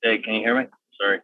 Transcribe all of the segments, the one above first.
Hey, can you hear me? Sorry.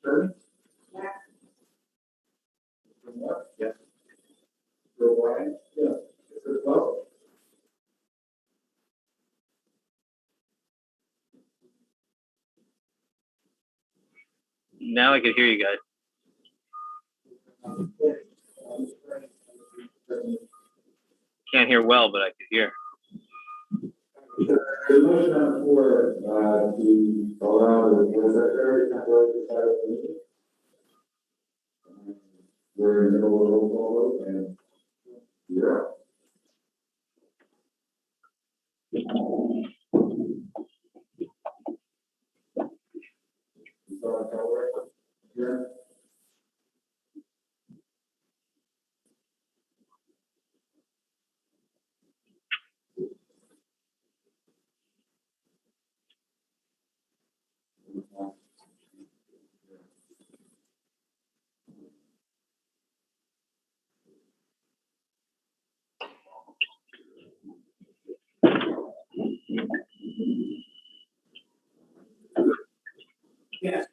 Sure. Yes. Mr. White? Yes. Mr. Poe? Now I can hear you guys. Can't hear well, but I can hear. The motion on the floor, to allow the board secretary to temporarily decide the meeting. We're in the middle of a roll call vote and you're up. You saw it, Howard? Here. Yes.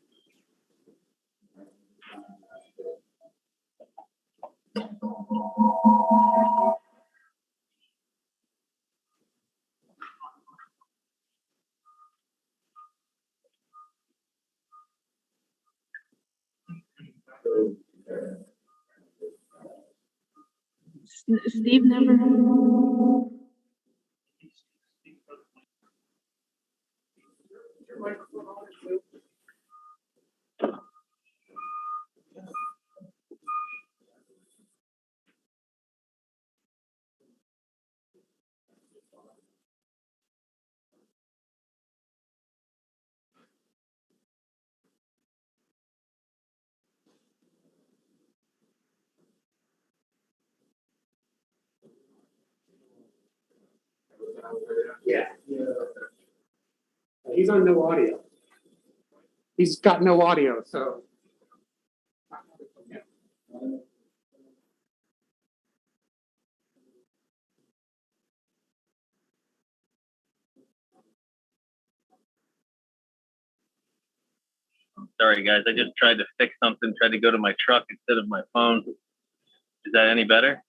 Steve never. Yeah. He's on no audio. He's got no audio, so. Sorry, guys. I just tried to fix something, tried to go to my truck instead of my phone. Is that any better?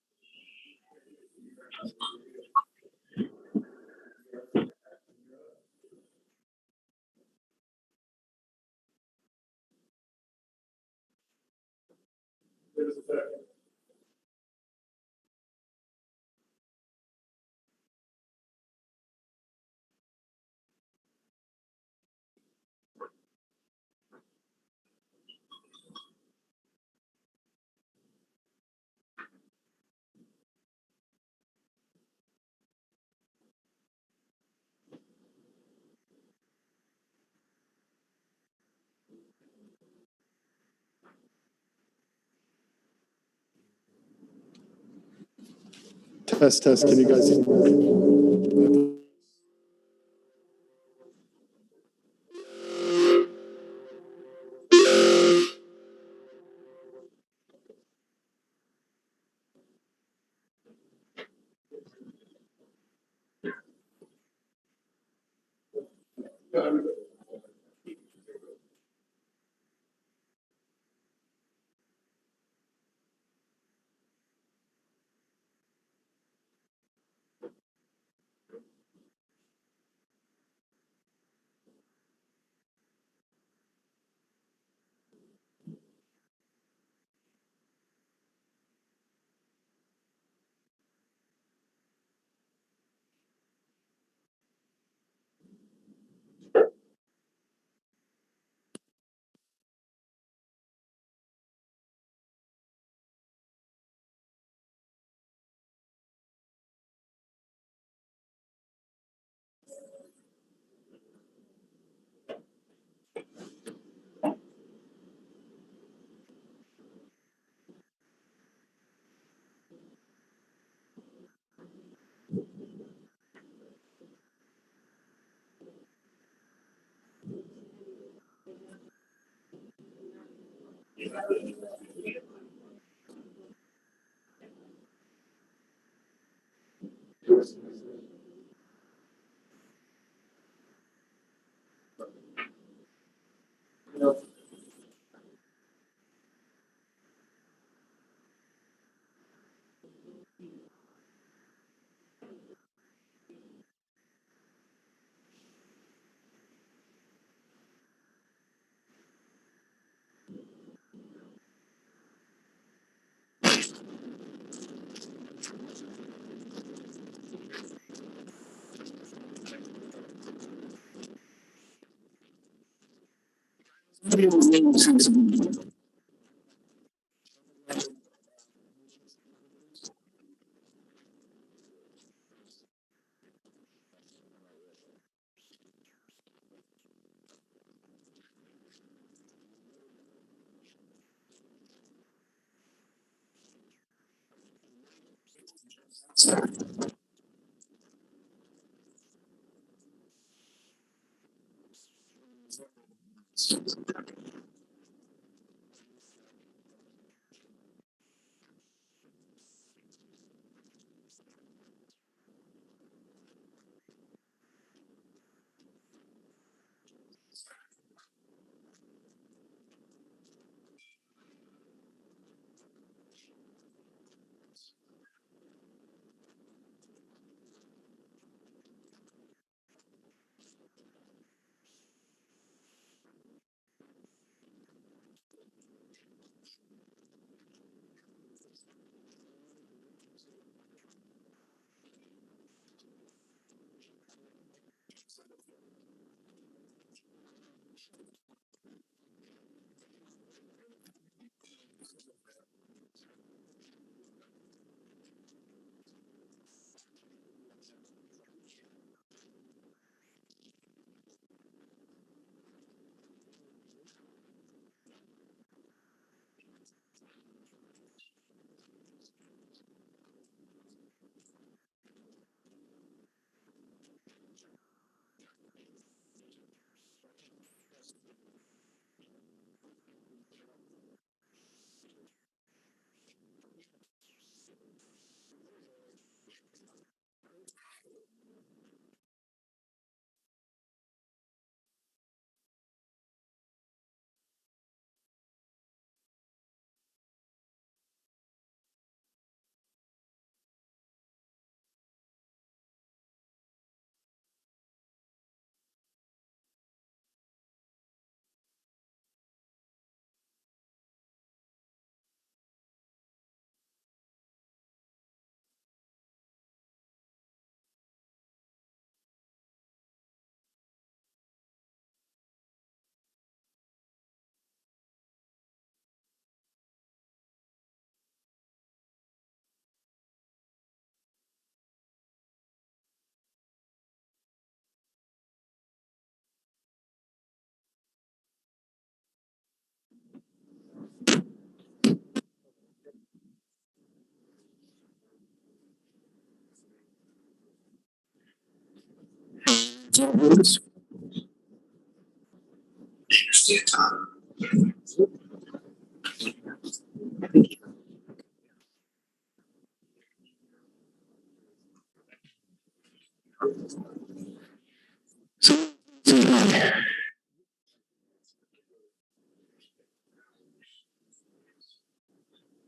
Test, can you guys hear me?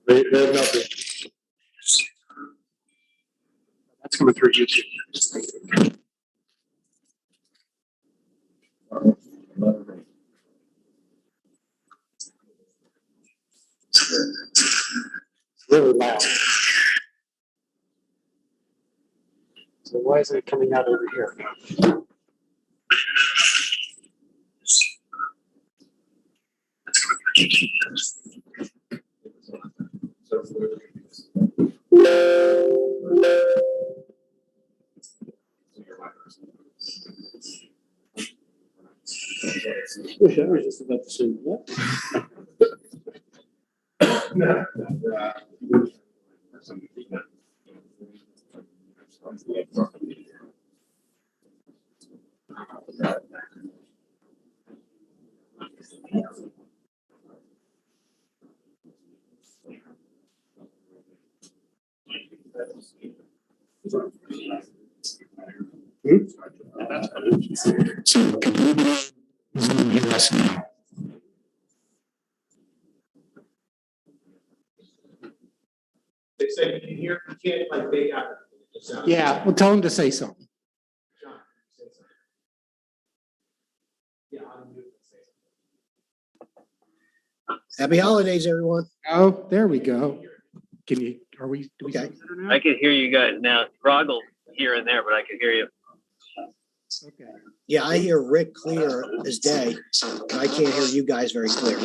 They have nothing. That's coming through YouTube. It's really loud. So why is it coming out over here? Wish I was just about to say that. They say you can hear, you can't like make out. It sounds- Yeah, well, tell him to say something. John, say something. Yeah, I'm good. Say something. Happy holidays, everyone. Oh, there we go. Can you, are we, do we Okay. sound better now? I can hear you guys now. Struggle here and there, but I can hear you. Okay. Yeah, I hear Rick clear as day. And I can't hear you guys very clear.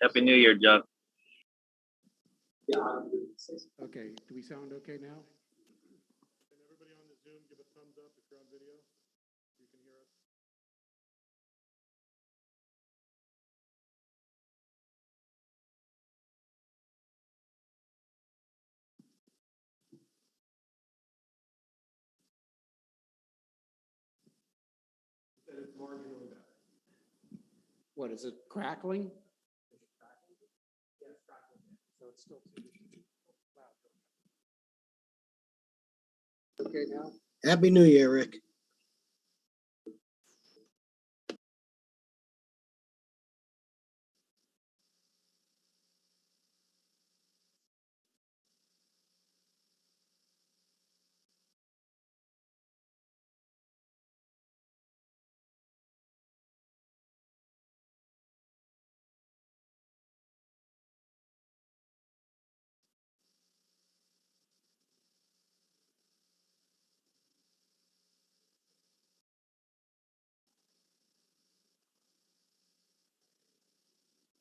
Happy New Year, John. Yeah, I'm good. Say something. Okay, do we sound okay now? Can everybody on the Zoom give a thumbs up if you're on video? You can hear us. What, is it crackling? So it's still too loud. Okay now? Happy New Year, Rick.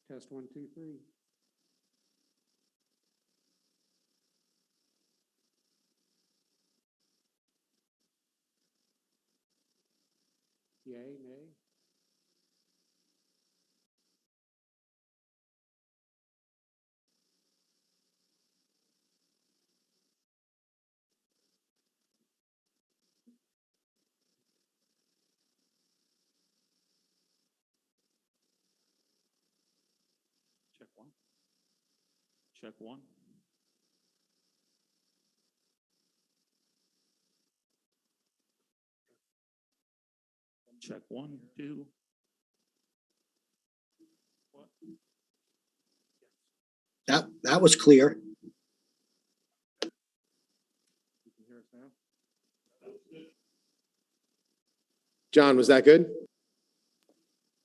Test 1, 2, 3. Yay, nay? Check one. Check one. Check 1, 2. What? That was clear. You can hear us now? John, was that good?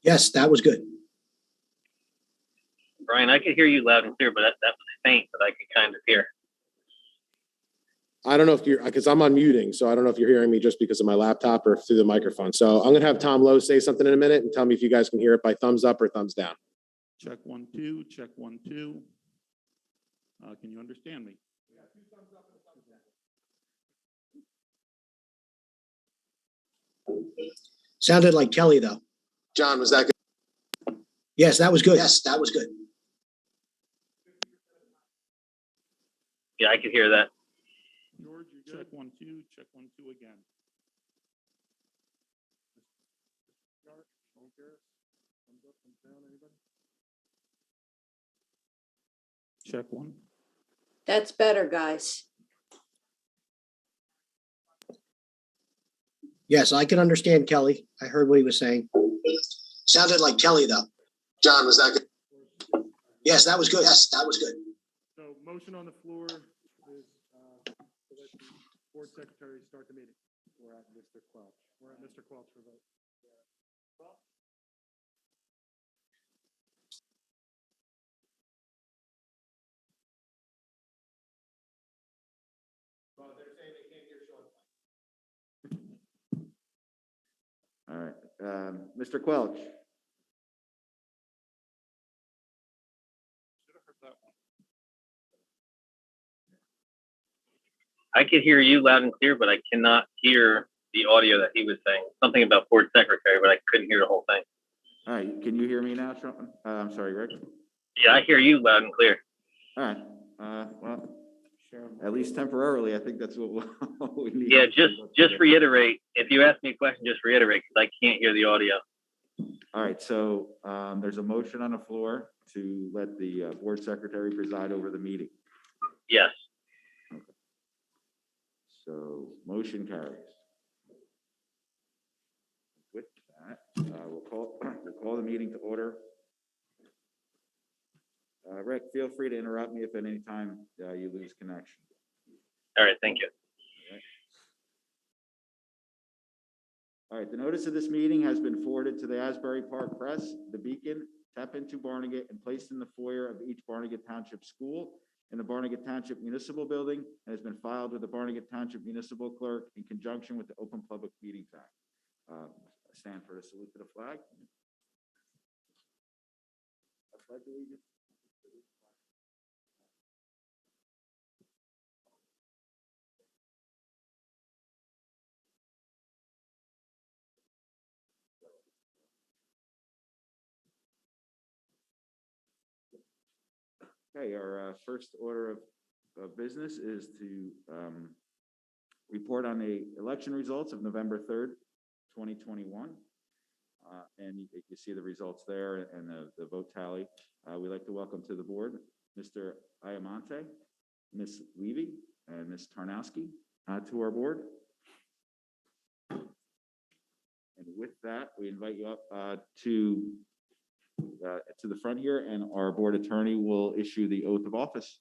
Yes, that was good. Brian, I can hear you loud and clear, but that was faint, but I can kind of hear. I don't know if you're, because I'm unmuting, so I don't know if you're hearing me just because of my laptop or through the microphone. So I'm gonna have Tom Lowe say something in a minute and tell me if you guys can hear it by thumbs up or thumbs down. Check 1, 2. Check 1, 2. Can you understand me? Sounded like Kelly, though. John, was that good? Yes, that was good. Yes, that was good. Yeah, I could hear that. George, you check 1, 2, check 1, 2 again. Check 1. That's better, guys. Yes, I can understand Kelly. I heard what he was saying. Sounded like Kelly, though. John, was that good? Yes, that was good. Yes, that was good. So motion on the floor is to let the board secretary start the meeting. We're at Mr. Quelch. We're at Mr. Quelch for vote. All right, Mr. Quelch. I could hear you loud and clear, but I cannot hear the audio that he was saying. Something about board secretary, but I couldn't hear the whole thing. All right, can you hear me now, Sean? I'm sorry, Rick. Yeah, I hear you loud and clear. All right, well, at least temporarily, I think that's what we need. Yeah, just reiterate. If you ask me a question, just reiterate because I can't hear the audio. All right, so there's a motion on the floor to let the board secretary preside over the meeting. Yes. So motion carries. With that, we'll call the meeting to order. Rick, feel free to interrupt me if at any time you lose connection. All right. Thank you. All right, the notice of this meeting has been forwarded to the Asbury Park Press, the Beacon, Tap into Barnegat, and placed in the foyer of each Barnegat Township school in the Barnegat Township Municipal Building, and has been filed with the Barnegat Township Municipal Clerk in conjunction with the Open Public Meetings Act. I stand for the salute to the flag. I pledge allegiance. Okay, our first order of business is to report on the election results of November 3rd, 2021. And you see the results there and the vote tally. We'd like to welcome to the board Mr. Ayamonte, Ms. Levy, and Ms. Tarnowski to our board. And with that, we invite you up to the front here, and our board attorney will issue the oath of office.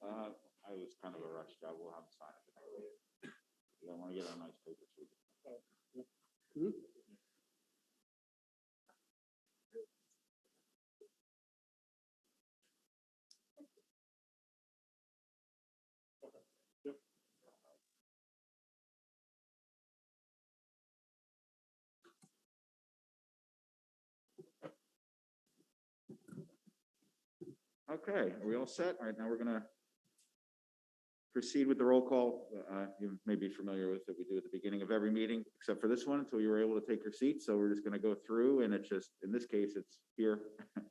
I was kind of a rush job. We'll have to sign it. I want to get on nice paper. Okay, are we all set? All right, now we're gonna proceed with the roll call. You may be familiar with it. We do at the beginning of every meeting, except for this one, until you were able to take your seat. So we're just gonna go through, and it's just, in this case, it's here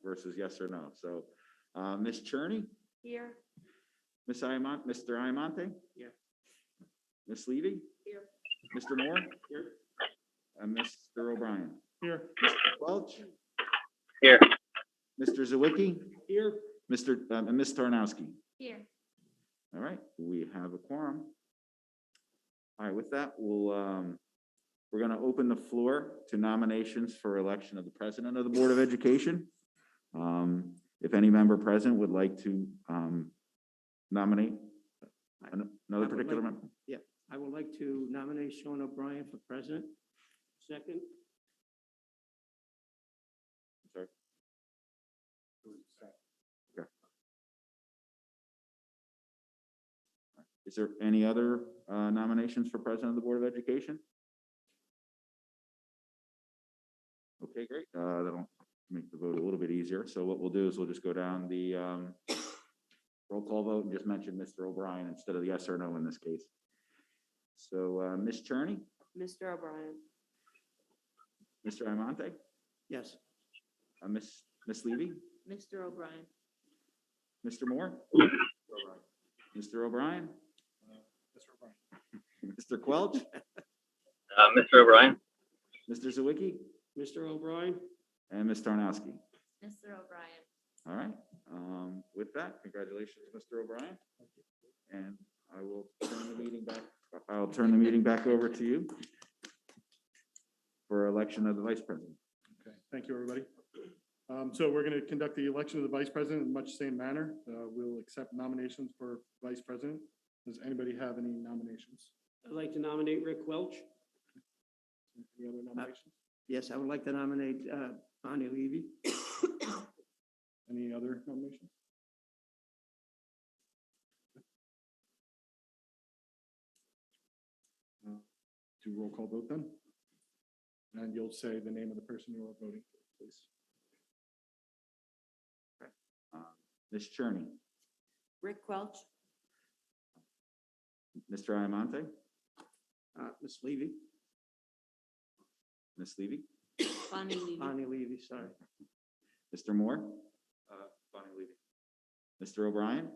versus yes or no. So, Ms. Cherney, Here. Ms. Iamont, Mr. Iamonte? Here. Ms. Levy? Here. Mr. Moore? Here. And Mr. O'Brien? Here. Mr. Welch? Here. Mr. Zawicki? Here. And Ms. Tarnowski? Here. All right, we have a quorum. All right, with that, we're going to open the floor to nominations for election of the president of the Board of Education. If any member present would like to nominate another particular member. Yeah, I would like to nominate Sean O'Brien for president. Second. Sorry. Okay. Is there any other nominations for president of the Board of Education? Okay, great. That'll make the vote a little bit easier. So what we'll do is we'll just go down the roll call vote and just mention Mr. O'Brien instead of the yes or no in this case. So Ms. Cherney, Mr. O'Brien. Mr. Iamonte, Yes. Ms. Levy, Mr. O'Brien. Mr. Moore, Mr. O'Brien, Mr. O'Brien. Mr. Quelch, Mr. O'Brien. Mr. Zawicki, Mr. O'Brien. and Ms. Tarnowski. Mr. O'Brien. All right. With that, congratulations, Mr. O'Brien. And I will turn the meeting back. I'll turn the meeting back over to you for election of the vice president. Okay, thank you, everybody. So we're going to conduct the election of the vice president in much the same manner. We'll accept nominations for vice president. Does anybody have any nominations? I'd like to nominate Rick Welch. Any other nominations? Yes, I would like to nominate Bonnie Levy. Any other nominations? Do roll call vote then. And you'll say the name of the person you are voting for, please. Ms. Cherney, Rick Welch. Mr. Iamonte, Miss Levy. Ms. Levy, Bonnie Levy. Bonnie Levy, sorry. Mr. Moore, Bonnie Levy, Mr. O'Brien,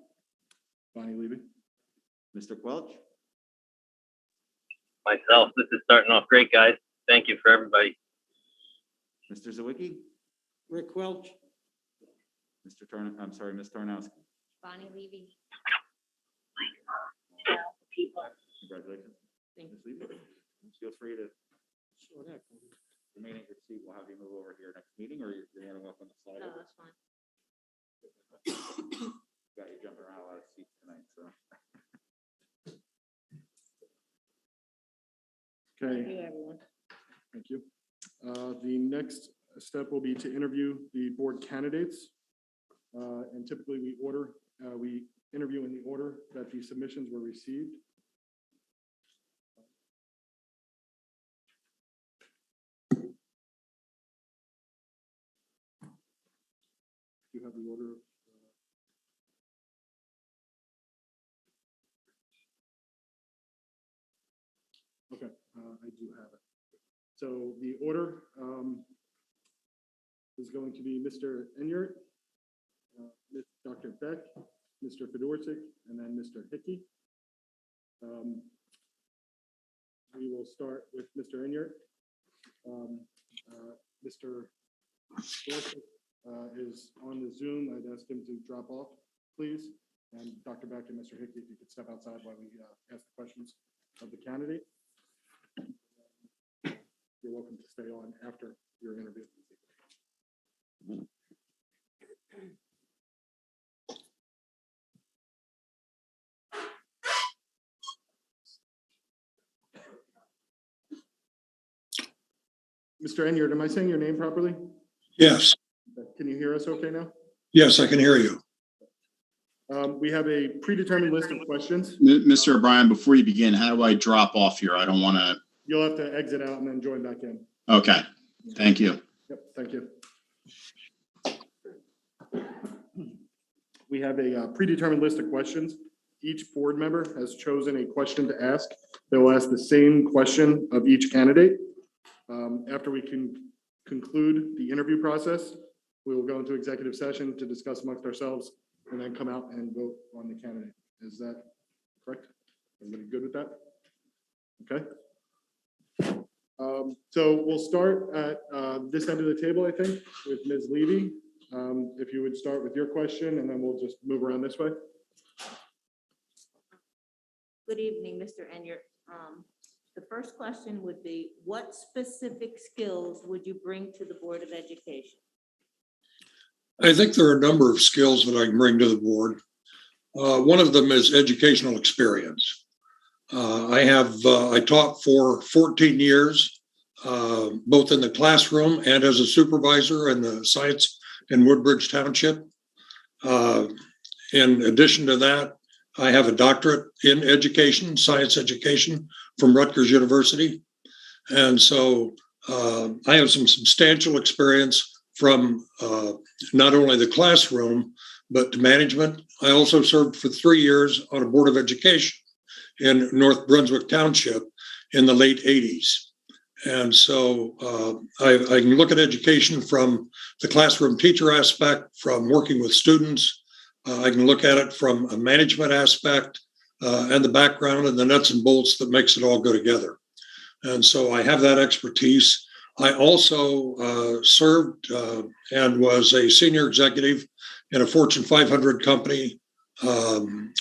Bonnie Levy. Mr. Quelch, Myself. This is starting off great, guys. Thank you for everybody. Mr. Zawicki, Rick Welch. Ms. Tarnowski. Bonnie Levy. Congratulations. Thank Ms. Levy. Feel free to remain at your seat. We'll have you move over here next meeting, or you're more than welcome to slide No, over. that's fine. Got you jumping around a lot of seats tonight, so. Okay. Thank you, everyone. Thank you. The next step will be to interview the board candidates. And typically we interview in the order that the submissions were received. Do you have the order? Okay, I do have it. So the order is going to be Mr. Enyart, Dr. Beck, Mr. Fedorsik, and then Mr. Hickey. We will start with Mr. Enyart. Mr. Fedorsik is on the Zoom. I'd ask him to drop off, please. And Dr. Beck and Mr. Hickey, if you could step outside while we ask the questions of the candidate. You're welcome to stay on after your interview. Mr. Enyard, am I saying your name properly? Yes, Can you hear us okay now? yes, I can hear you. We have a predetermined list of questions. Mr. O'Brien, before you begin, how do I drop off here? I don't want to. You'll have to exit out and then join back in. Okay, thank you. Yep, thank you. We have a predetermined list of questions. Each board member has chosen a question to ask. They will ask the same question of each candidate. After we can conclude the interview process, we will go into executive session to discuss amongst ourselves and then come out and vote on the candidate. Is that correct? Everybody good with that? Okay. So we'll start at this end of the table, I think, with Ms. Levy. If you would start with your question, and then we'll just move around this way. Good evening, Mr. Enyard. The first question would be, what specific skills would you bring to the Board of Education? I think there are a number of skills that I can bring to the board. One of them is educational experience. I taught for 14 years, both in the classroom and as a supervisor in the science in Woodbridge Township. In addition to that, I have a doctorate in education, science education from Rutgers University. And so I have some substantial experience from not only the classroom, but to management. I also served for 3 years on a board of education in North Brunswick Township in the late 80s. And so I can look at education from the classroom teacher aspect, from working with students. I can look at it from a management aspect and the background and the nuts and bolts that makes it all go together. And so I have that expertise. I also served and was a senior executive in a Fortune 500 company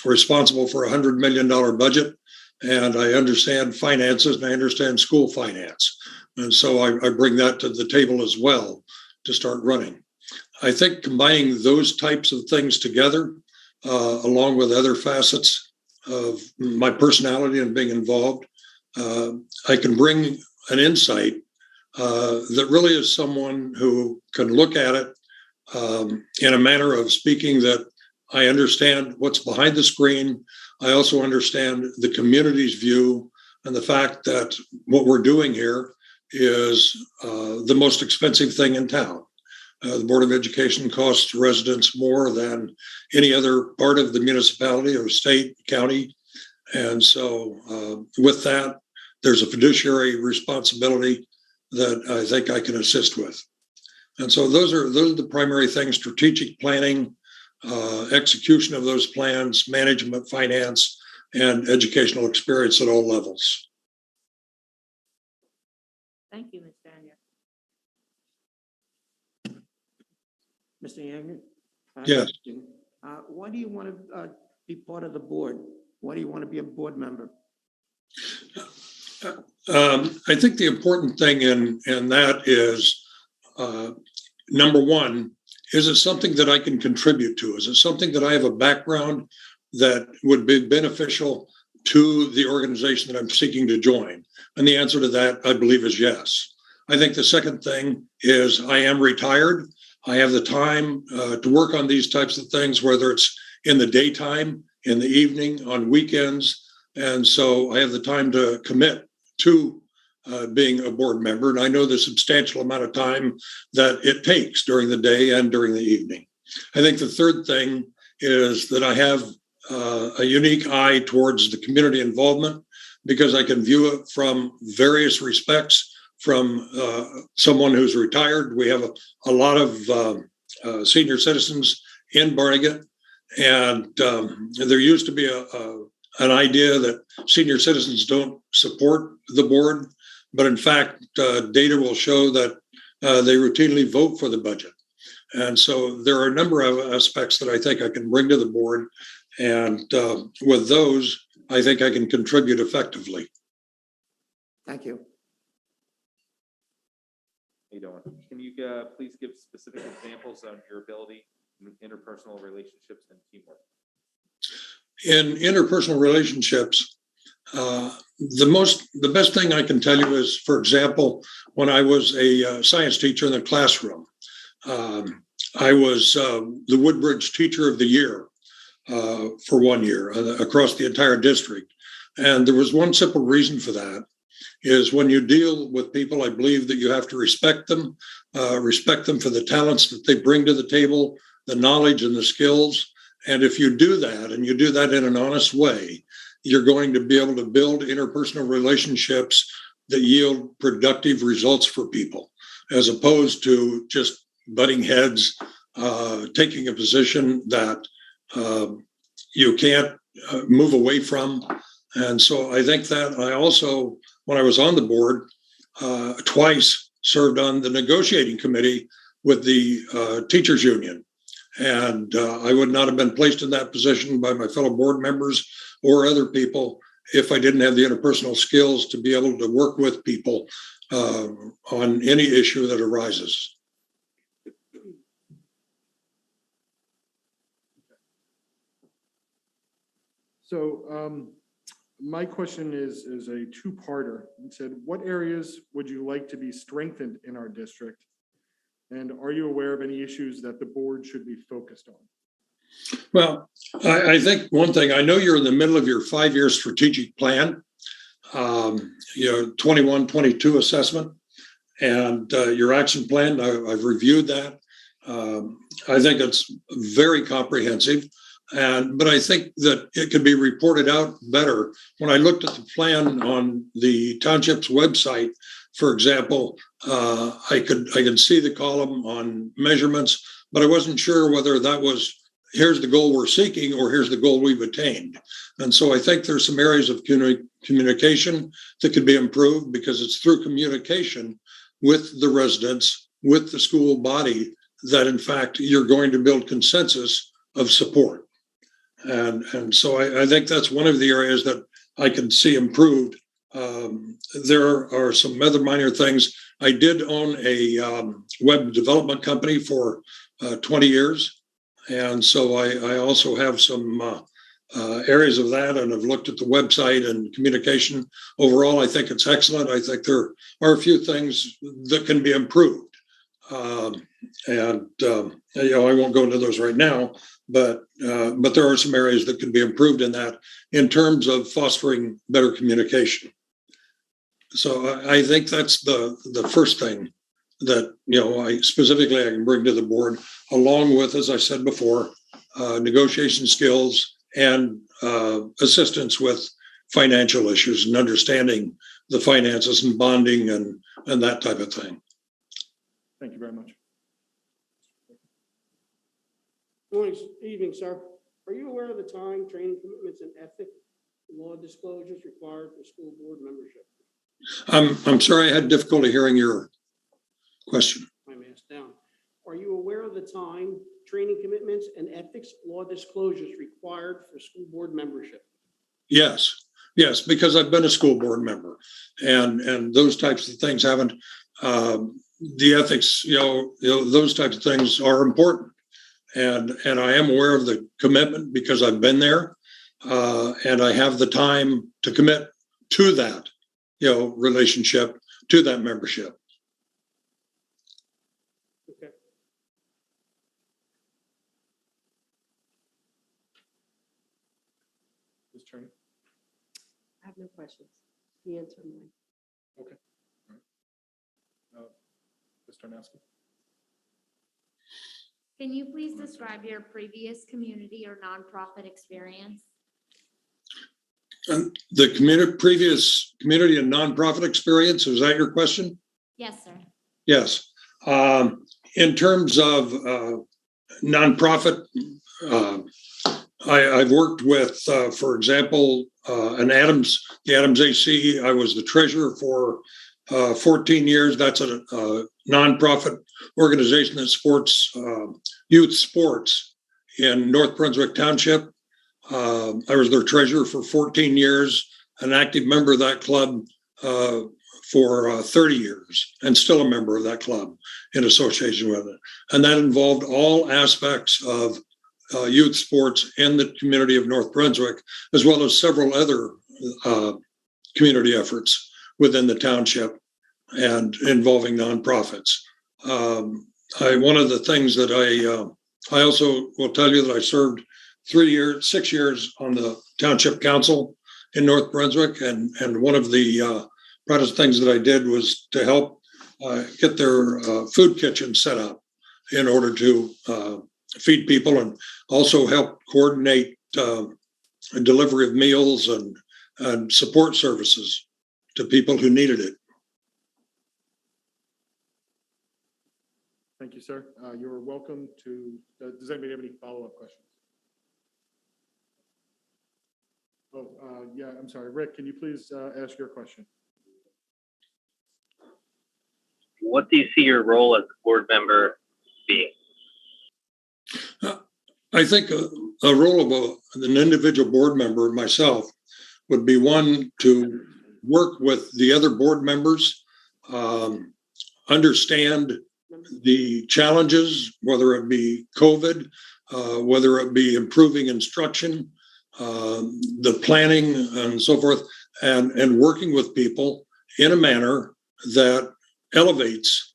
responsible for a $100 million budget. And I understand finances and I understand school finance. And so I bring that to the table as well to start running. I think combining those types of things together, along with other facets of my personality and being involved, I can bring an insight that really is someone who can look at it in a manner of speaking that I understand what's behind the screen. I also understand the community's view and the fact that what we're doing here is the most expensive thing in town. The Board of Education costs residents more than any other part of the municipality or state, county. And so with that, there's a fiduciary responsibility that I think I can assist with. And so those are the primary things: strategic planning, execution of those plans, management, finance, and educational experience at all levels. Thank you, Mr. Enyard. Mr. Enyard? Yes. Why do you want to be part of the board? Why do you want to be a board member? I think the important thing in that is, number one, is it something that I can contribute to? Is it something that I have a background that would be beneficial to the organization that I'm seeking to join? And the answer to that, I believe, is yes. I think the second thing is I am retired. I have the time to work on these types of things, whether it's in the daytime, in the evening, on weekends. And so I have the time to commit to being a board member. And I know the substantial amount of time that it takes during the day and during the evening. I think the third thing is that I have a unique eye towards the community involvement, because I can view it from various respects. From someone who's retired, we have a lot of senior citizens in Barnegat, and there used to be an idea that senior citizens don't support the board, but in fact, data will show that they routinely vote for the budget. And so there are a number of aspects that I think I can bring to the board, and with those, I think I can contribute effectively. Thank you. How you doing? Can you please give specific examples on your ability in interpersonal relationships and teamwork? In interpersonal relationships, The best thing I can tell you is, for example, when I was a science teacher in the classroom, I was the Woodbridge Teacher of the Year for 1 year across the entire district. And there was one simple reason for that, is when you deal with people, I believe that you have to respect them for the talents that they bring to the table, the knowledge and the skills. And if you do that, and you do that in an honest way, you're going to be able to build interpersonal relationships that yield productive results for people, as opposed to just butting heads, taking a position that you can't move away from. And so I think that I also, when I was on the board, twice served on the negotiating committee with the teachers union. And I would not have been placed in that position by my fellow board members or other people if I didn't have the interpersonal skills to be able to work with people on any issue that arises. So my question is a two-parter. It said, what areas would you like to be strengthened in our district? And are you aware of any issues that the board should be focused on? Well, I think one thing, I know you're in the middle of your 5-year strategic plan, your 21-22 assessment, and your action plan. I've reviewed that. I think it's very comprehensive. But I think that it could be reported out better. When I looked at the plan on the township's website, for example, I could see the column on measurements, but I wasn't sure whether that was, here's the goal we're seeking or here's the goal we've attained. And so I think there's some areas of communication that could be improved, because it's through communication with the residents, with the school body, that in fact you're going to build consensus of support. And so I think that's one of the areas that I can see improved. There are some other minor things. I did own a web development company for 20 years. And so I also have some areas of that, and I've looked at the website and communication. Overall, I think it's excellent. I think there are a few things that can be improved. I won't go into those right now, but there are some areas that can be improved in that, in terms of fostering better communication. So I think that's the first thing that I can bring to the board, along with, as I said before, negotiation skills and assistance with financial issues and understanding the finances and bonding and that type of thing. Thank you very much. Evening, sir. Are you aware of the time, training commitments, and ethic law disclosures required for school board membership? I'm sorry, I had difficulty hearing your question. I'm asked down. Are you aware of the time, training commitments, and ethics law disclosures required for school board membership? Yes, because I've been a school board member, and those types of things haven't. The ethics, those types of things are important, and I am aware of the commitment because I've been there, and I have the time to commit to that, relationship, to that membership. Okay. Ms. Turner? I have no questions. He answered mine. Okay. All right. Ms. Tarnowski? Can you please describe your previous community or nonprofit experience? And the previous community and nonprofit experience, is that your question? Yes, sir. Yes. In terms of nonprofit, I've worked with, for example, the Adams AC. I was the treasurer for 14 years. That's a nonprofit organization that supports youth sports in North Brunswick Township. I was their treasurer for 14 years, an active member of that club for 30 years, and still a member of that club in association with it. And that involved all aspects of youth sports in the community of North Brunswick, as well as several other community efforts within the township and involving nonprofits. One of the things that I also will tell you that I served 6 years on the township council in North Brunswick, and one of the proudest things that I did was to help get their food kitchen set up in order to feed people, and also help coordinate delivery of meals and support services to people who needed it. Thank you, sir. You're welcome to, does anybody have any follow-up questions? Oh, yeah, I'm sorry. Rick, can you please ask your question? What do you see your role as a board member being? I think a role of an individual board member, myself, would be one to work with the other board members, understand the challenges, whether it be COVID, whether it be improving instruction, the planning and so forth, and working with people in a manner that elevates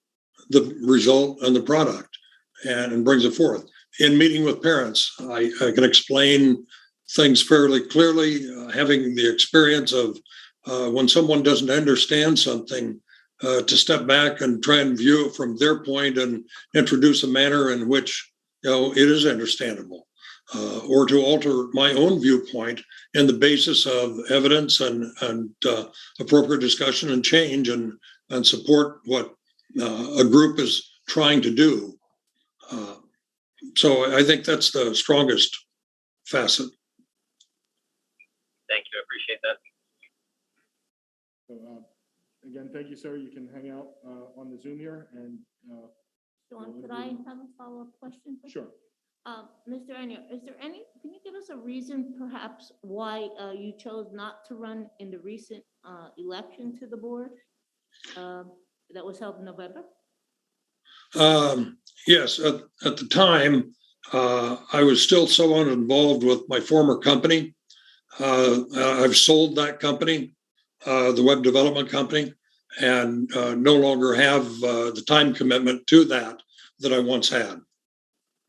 the result and the product and brings it forth. In meeting with parents, I can explain things fairly clearly, having the experience of when someone doesn't understand something, to step back and try and view it from their point and introduce a manner in which it is understandable, or to alter my own viewpoint in the basis of evidence and appropriate discussion and change and support what a group is trying to do. So I think that's the strongest facet. Thank you. I appreciate that. So, again, thank you, sir. You can hang out on the Zoom here and. Sean, could I have a follow-up question? Please? Sure. Mr. Enya, can you give us a reason perhaps why you chose not to run in the recent election to the board that was held in November? Yes, at the time, I was still somewhat involved with my former company. I've sold that company, the web development company, and no longer have the time commitment to that I once had.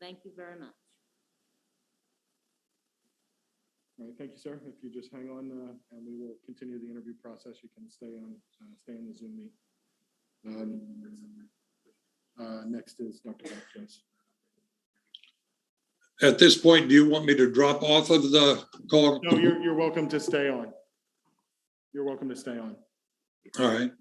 Thank you very much. All right, thank you, sir. If you just hang on, and we will continue the interview process. You can stay in the Zoom meet. Next is Dr. Backes. At this point, do you want me to drop off of the call? No, you're welcome to stay on. You're welcome to stay on. All right.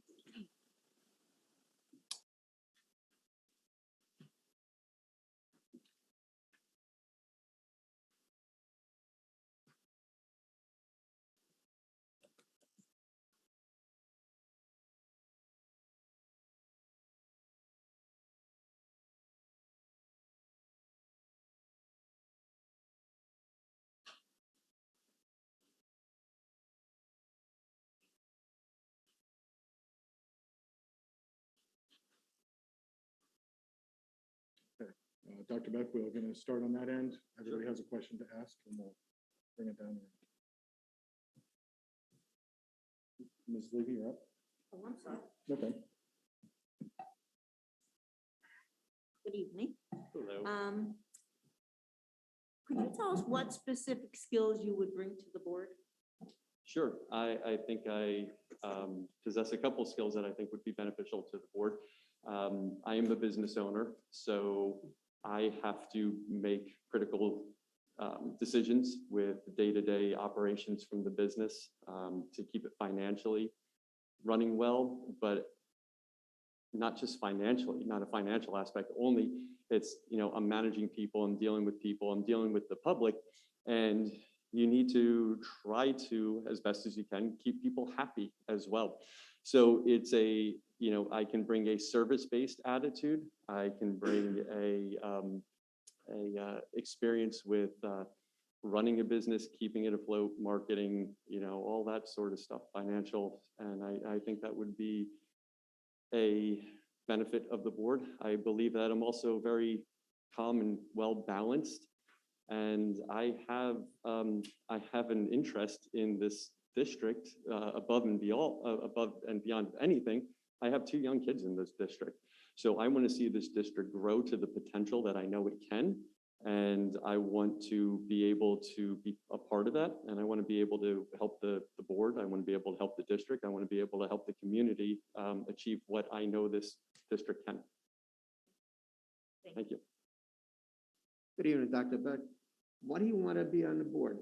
Dr. Beck, we're going to start on that end. Everybody has a question to ask, and we'll bring it down. Ms. Levy, you're up. Oh, I'm sorry. Okay. Good evening. Hello. Could you tell us what specific skills you would bring to the board? Sure. I think I possess a couple skills that I think would be beneficial to the board. I am a business owner, so I have to make critical decisions with day-to-day operations from the business to keep it financially running well, but not just financially, not a financial aspect only. It's, I'm managing people, I'm dealing with people, I'm dealing with the public, and you need to try to, as best as you can, keep people happy as well. So it's I can bring a service-based attitude. I can bring a experience with running a business, keeping it afloat, marketing, all that sort of stuff, financial. And I think that would be a benefit of the board. I believe that I'm also very calm and well balanced. And I have an interest in this district, above and beyond anything, I have 2 young kids in this district. So I want to see this district grow to the potential that I know it can. And I want to be able to be a part of that. And I want to be able to help the board. I want to be able to help the district. I want to be able to help the community achieve what I know this district can. Thank you. Good evening, Dr. Beck. Why do you want to be on the board?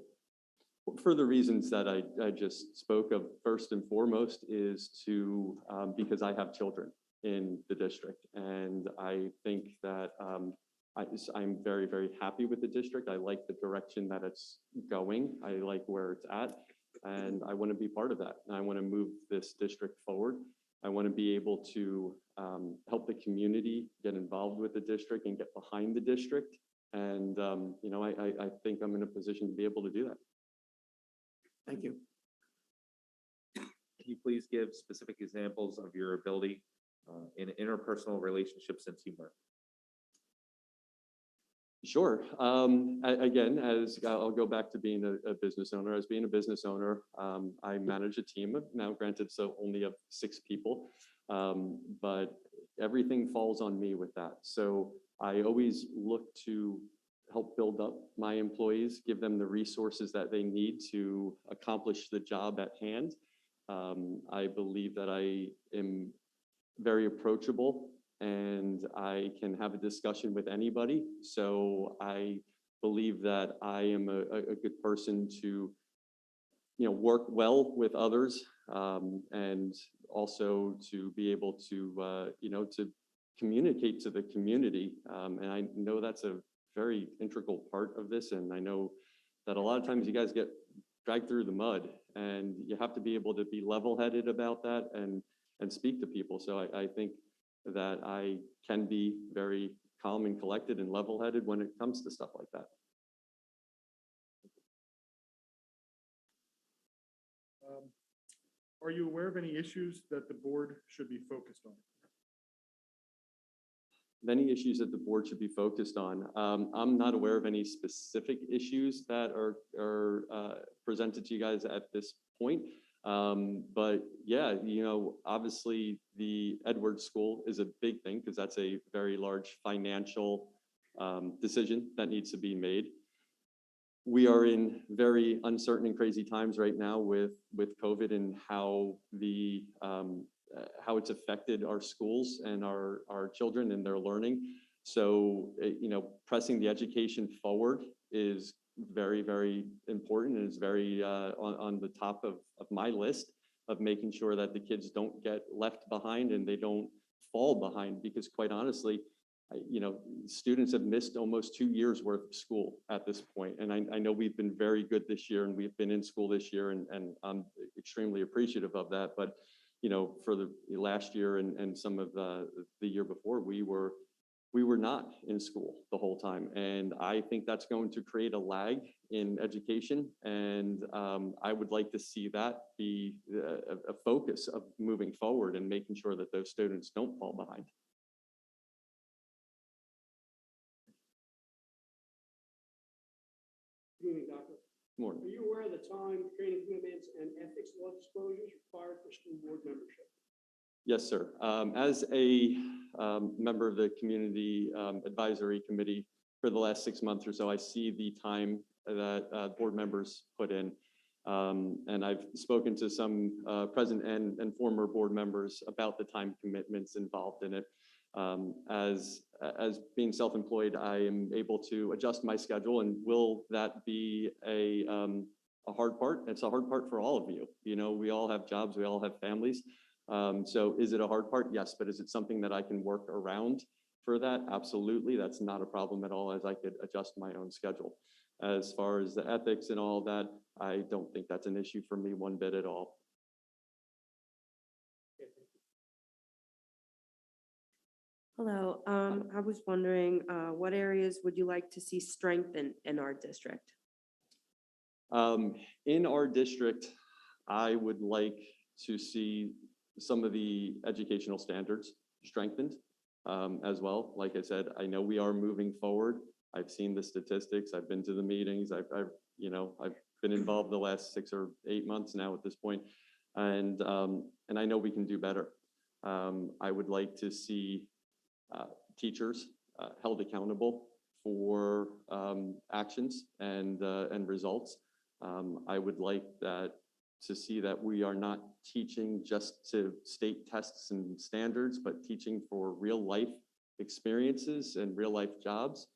For the reasons that I just spoke of, first and foremost is to, because I have children in the district. And I think that I'm very, very happy with the district. I like the direction that it's going. I like where it's at. And I want to be part of that. And I want to move this district forward. I want to be able to help the community get involved with the district and get behind the district. And, you know, I think I'm in a position to be able to do that. Thank you. Can you please give specific examples of your ability in interpersonal relationships and teamwork? Sure. Again, as I'll go back to being a business owner. As being a business owner, I manage a team of, now granted, so only of 6 people, but everything falls on me with that. So I always look to help build up my employees, give them the resources that they need to accomplish the job at hand. I believe that I am very approachable and I can have a discussion with anybody. So I believe that I am a good person to, you know, work well with others, and also to be able to, you know, to communicate to the community. And I know that's a very integral part of this. And I know that a lot of times you guys get dragged through the mud, and you have to be able to be level-headed about that and speak to people. So I think that I can be very calm and collected and level-headed when it comes to stuff like that. Are you aware of any issues that the board should be focused on? Many issues that the board should be focused on. I'm not aware of any specific issues that are presented to you guys at this point. But yeah, you know, obviously the Edwards School is a big thing because that's a very large financial decision that needs to be made. We are in very uncertain and crazy times right now with COVID and how it's affected our schools and our children and their learning. So, you know, pressing the education forward is very, very important, and is very on the top of my list of making sure that the kids don't get left behind and they don't fall behind, because quite honestly, you know, students have missed almost 2 years worth of school at this point. And I know we've been very good this year, and we've been in school this year, and I'm extremely appreciative of that. But, you know, for the last year and some of the year before, we were not in school the whole time. And I think that's going to create a lag in education. And I would like to see that be a focus of moving forward and making sure that those students don't fall behind. Good evening, Doctor. Morning. Are you aware of the time, training commitments, and ethics law disclosures required for school board membership? Yes, sir. As a member of the Community Advisory Committee for the last 6 months or so, I see the time that board members put in. And I've spoken to some present and former board members about the time commitments involved in it. As being self-employed, I am able to adjust my schedule. And will that be a hard part? It's a hard part for all of you. You know, we all have jobs, we all have families. So is it a hard part? Yes. But is it something that I can work around for that? Absolutely. That's not a problem at all, as I could adjust my own schedule. As far as the ethics and all that, I don't think that's an issue for me one bit at all. Hello, I was wondering, what areas would you like to see strengthened in our district? In our district, I would like to see some of the educational standards strengthened as well. Like I said, I know we are moving forward. I've seen the statistics. I've been to the meetings. I've been involved the last 6 or 8 months now at this point, and I know we can do better. I would like to see teachers held accountable for actions and results. I would like to see that we are not teaching just to state tests and standards, but teaching for real life experiences and real life jobs.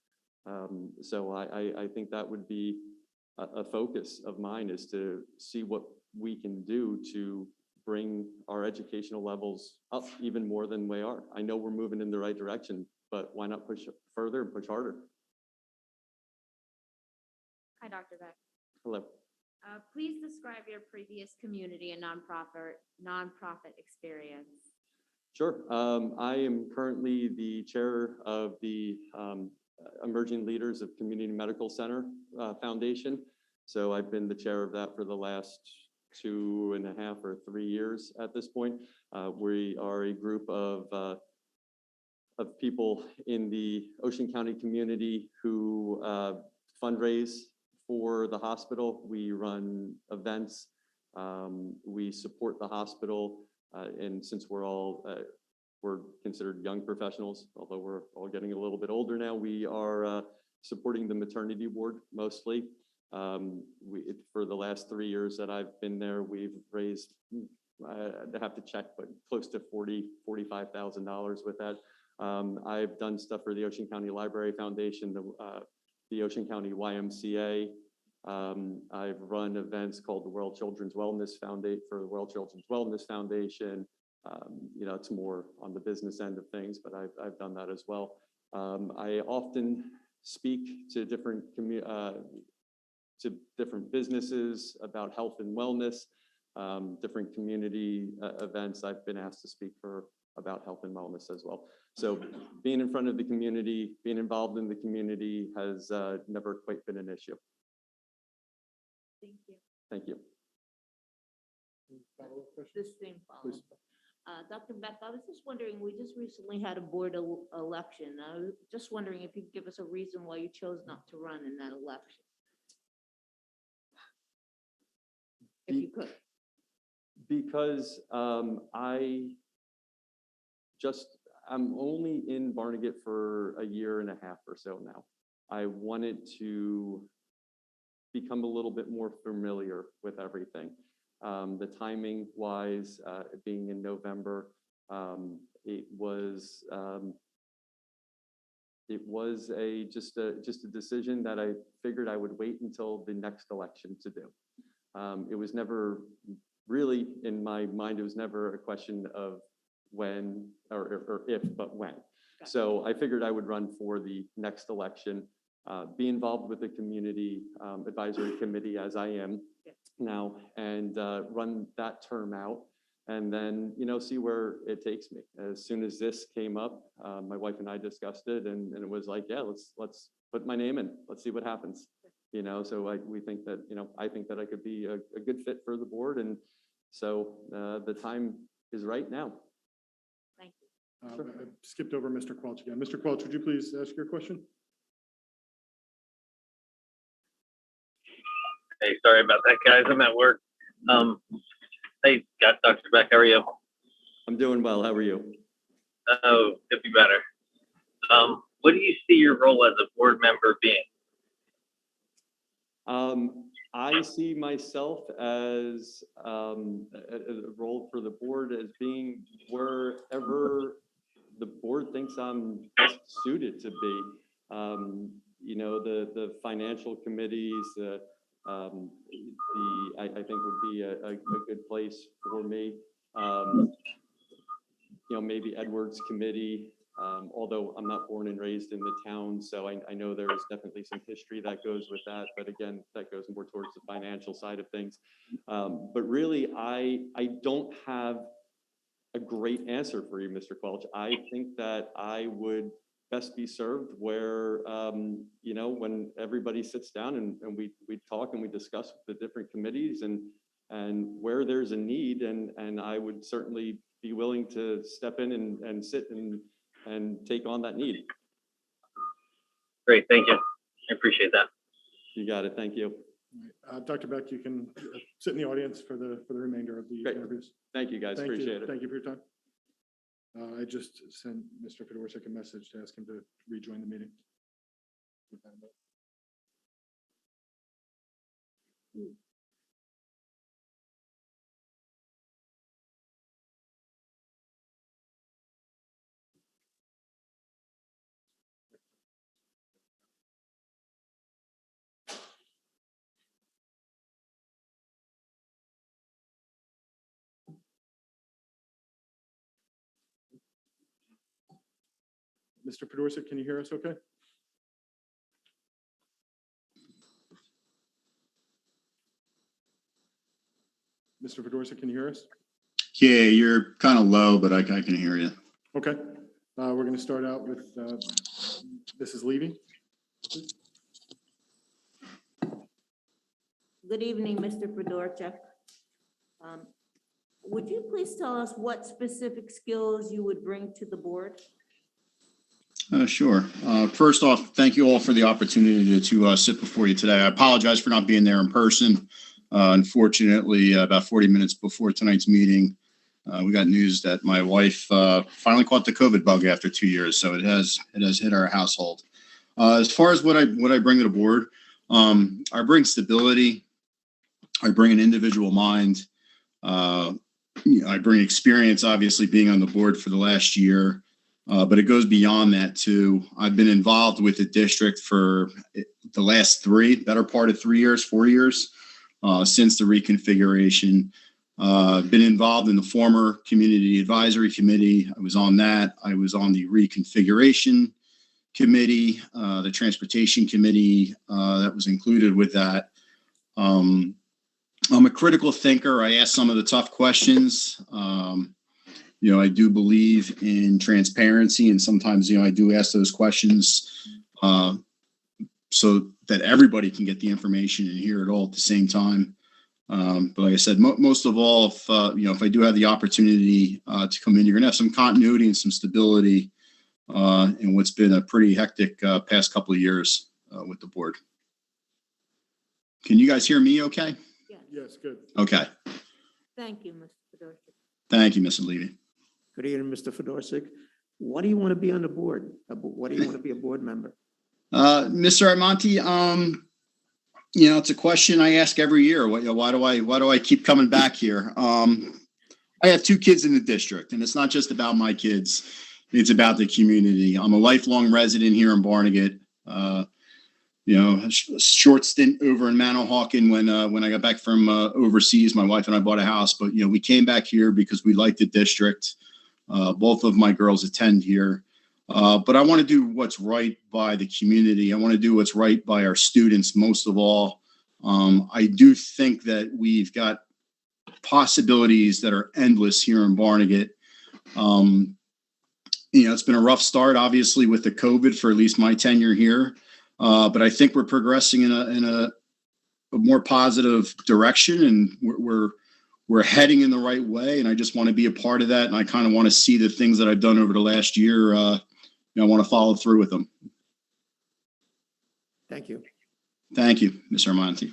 So I think that would be a focus of mine, is to see what we can do to bring our educational levels up even more than we are. I know we're moving in the right direction, but why not push further and push harder? Hi, Dr. Beck. Hello. Please describe your previous community and nonprofit experience. Sure. I am currently the chair of the Emerging Leaders of Community Medical Center Foundation. So I've been the chair of that for the last 2.5 or 3 years at this point. We are a group of people in the Ocean County community who fundraise for the hospital. We run events. We support the hospital. And since we're considered young professionals, although we're all getting a little bit older now, we are supporting the maternity ward mostly. For the last 3 years that I've been there, we've raised, I have to check, but close to $45,000 with that. I've done stuff for the Ocean County Library Foundation, the Ocean County YMCA. I've run events called the World Children's Wellness Foundation for the World Children's Wellness Foundation. You know, it's more on the business end of things, but I've done that as well. I often speak to different businesses about health and wellness, different community events. I've been asked to speak about health and wellness as well. So being in front of the community, being involved in the community has never quite been an issue. Thank you. Thank you. The same follow-up. Dr. Beck, I was just wondering, we just recently had a board election. I was just wondering if you could give us a reason why you chose not to run in that election. If you could. Because I'm only in Barnegat for 1.5 years or so now. I wanted to become a little bit more familiar with everything. The timing wise, being in November, it was just a decision that I figured I would wait until the next election to do. It was never really in my mind. It was never a question of when or if, but when. So I figured I would run for the next election, be involved with the community advisory committee as I am now, and run that term out, and then, you know, see where it takes me. As soon as this came up, my wife and I discussed it, and it was like, yeah, let's put my name in. Let's see what happens. You know, so we think that, you know, I think that I could be a good fit for the board, and so the time is right now. Thank you. I skipped over Mr. Quelch again. Mr. Quelch, would you please ask your question? Hey, sorry about that, guys. I'm at work. Hey, Dr. Beck, how are you? I'm doing well. How are you? Oh, could be better. What do you see your role as a board member being? I see myself as a role for the board as being wherever the board thinks I'm best suited to be. You know, the financial committees, I think would be a good place for me. You know, maybe Edwards Committee, although I'm not born and raised in the town, so I know there is definitely some history that goes with that. But again, that goes more towards the financial side of things. But really, I don't have a great answer for you, Mr. Quelch. I think that I would best be served where, you know, when everybody sits down and we talk and we discuss the different committees and where there's a need, and I would certainly be willing to step in and sit and take on that need. Great, thank you. I appreciate that. You got it. Thank you. Dr. Beck, you can sit in the audience for the remainder of the Great. interviews. Thank you, guys. Thank you. Appreciate it. Thank you for your time. I just sent Mr. Fedorczyk a message to ask him to rejoin the meeting. Mr. Fedorczyk, can you hear us okay? Mr. Fedorczyk, can you hear us? Yeah, you're kind of low, but I can hear you. Okay. We're going to start out with Mrs. Levy. Good evening, Mr. Fedorczyk. Would you please tell us what specific skills you would bring to the board? Sure. First off, thank you all for the opportunity to sit before you today. I apologize for not being there in person. Unfortunately, about 40 minutes before tonight's meeting, we got news that my wife finally caught the COVID bug after 2 years. So it has hit our household. As far as what I bring to the board, I bring stability. I bring an individual mind. I bring experience, obviously being on the board for the last year. But it goes beyond that too. I've been involved with the district for the last better part of 3 years, 4 years, since the reconfiguration. Been involved in the former community advisory committee. I was on that. I was on the reconfiguration committee, the transportation committee that was included with that. I'm a critical thinker. I ask some of the tough questions. I do believe in transparency, and sometimes, I do ask those questions so that everybody can get the information and hear it all at the same time. But like I said, most of all, if I do have the opportunity to come in, you're gonna have some continuity and some stability in what's been a pretty hectic past couple of years with the board. Can you guys hear me okay? Yes, good. Okay. Thank you, Mr. Fedorczyk. Thank you, Mrs. Levy. Good evening, Mr. Fedorczyk. What do you want to be on the board? What do you want to be a board member? Mr. Armonti, it's a question I ask every year. Why do I keep coming back here? I have 2 kids in the district, and it's not just about my kids. It's about the community. I'm a lifelong resident here in Barnegat. A short stint over in Manahawkin when I got back from overseas. My wife and I bought a house, but we came back here because we like the district. Both of my girls attend here, but I want to do what's right by the community. I want to do what's right by our students. Most of all, I do think that we've got possibilities that are endless here in Barnegat. It's been a rough start, obviously, with the COVID for at least my tenure here. But I think we're progressing in a more positive direction, and we're heading in the right way. And I just want to be a part of that. And I kind of want to see the things that I've done over the last year. I want to follow through with them. Thank you. Thank you, Ms. Armonti.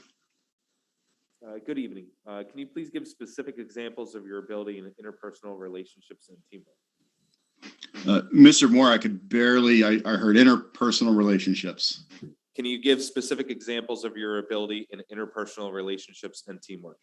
Good evening. Can you please give specific examples of your ability in interpersonal relationships and teamwork? Mr. Moore, I could barely, I heard interpersonal relationships. Can you give specific examples of your ability in interpersonal relationships and teamwork?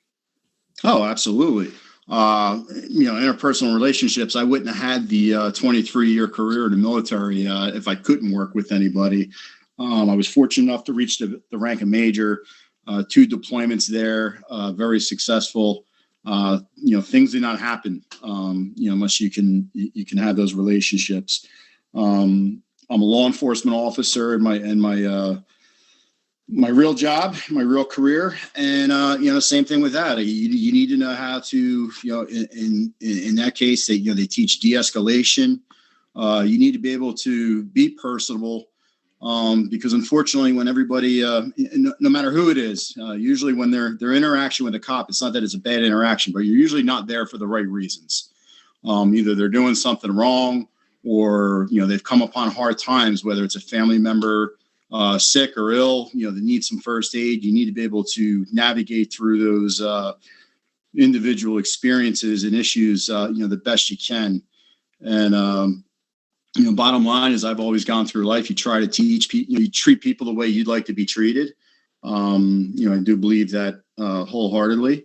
Oh, absolutely. Interpersonal relationships, I wouldn't have had the 23-year career in the military if I couldn't work with anybody. I was fortunate enough to reach the rank of major, 2 deployments there, very successful. Things do not happen, unless you can have those relationships. I'm a law enforcement officer in my real job, my real career. And, same thing with that. You need to know how to, in that case, they teach de-escalation. You need to be able to be personable. Because unfortunately, when everybody, no matter who it is, usually when their interaction with a cop, it's not that it's a bad interaction, but you're usually not there for the right reasons. Either they're doing something wrong, or they've come upon hard times, whether it's a family member sick or ill, that need some first aid. You need to be able to navigate through those individual experiences and issues, the best you can. And, bottom line is I've always gone through life. You try to teach people, you treat people the way you'd like to be treated. I do believe that wholeheartedly.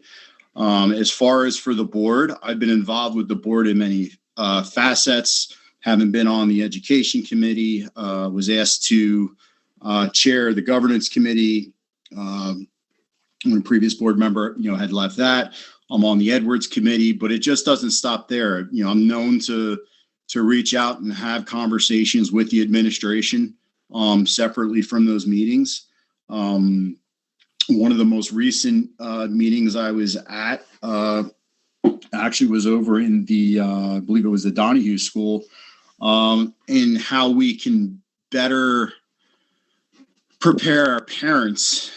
As far as for the board, I've been involved with the board in many facets, having been on the education committee, was asked to chair the governance committee when a previous board member, had left that. I'm on the Edwards committee, but it just doesn't stop there. I'm known to reach out and have conversations with the administration separately from those meetings. One of the most recent meetings I was at actually was over in the, I believe it was the Donahue School, in how we can better prepare our parents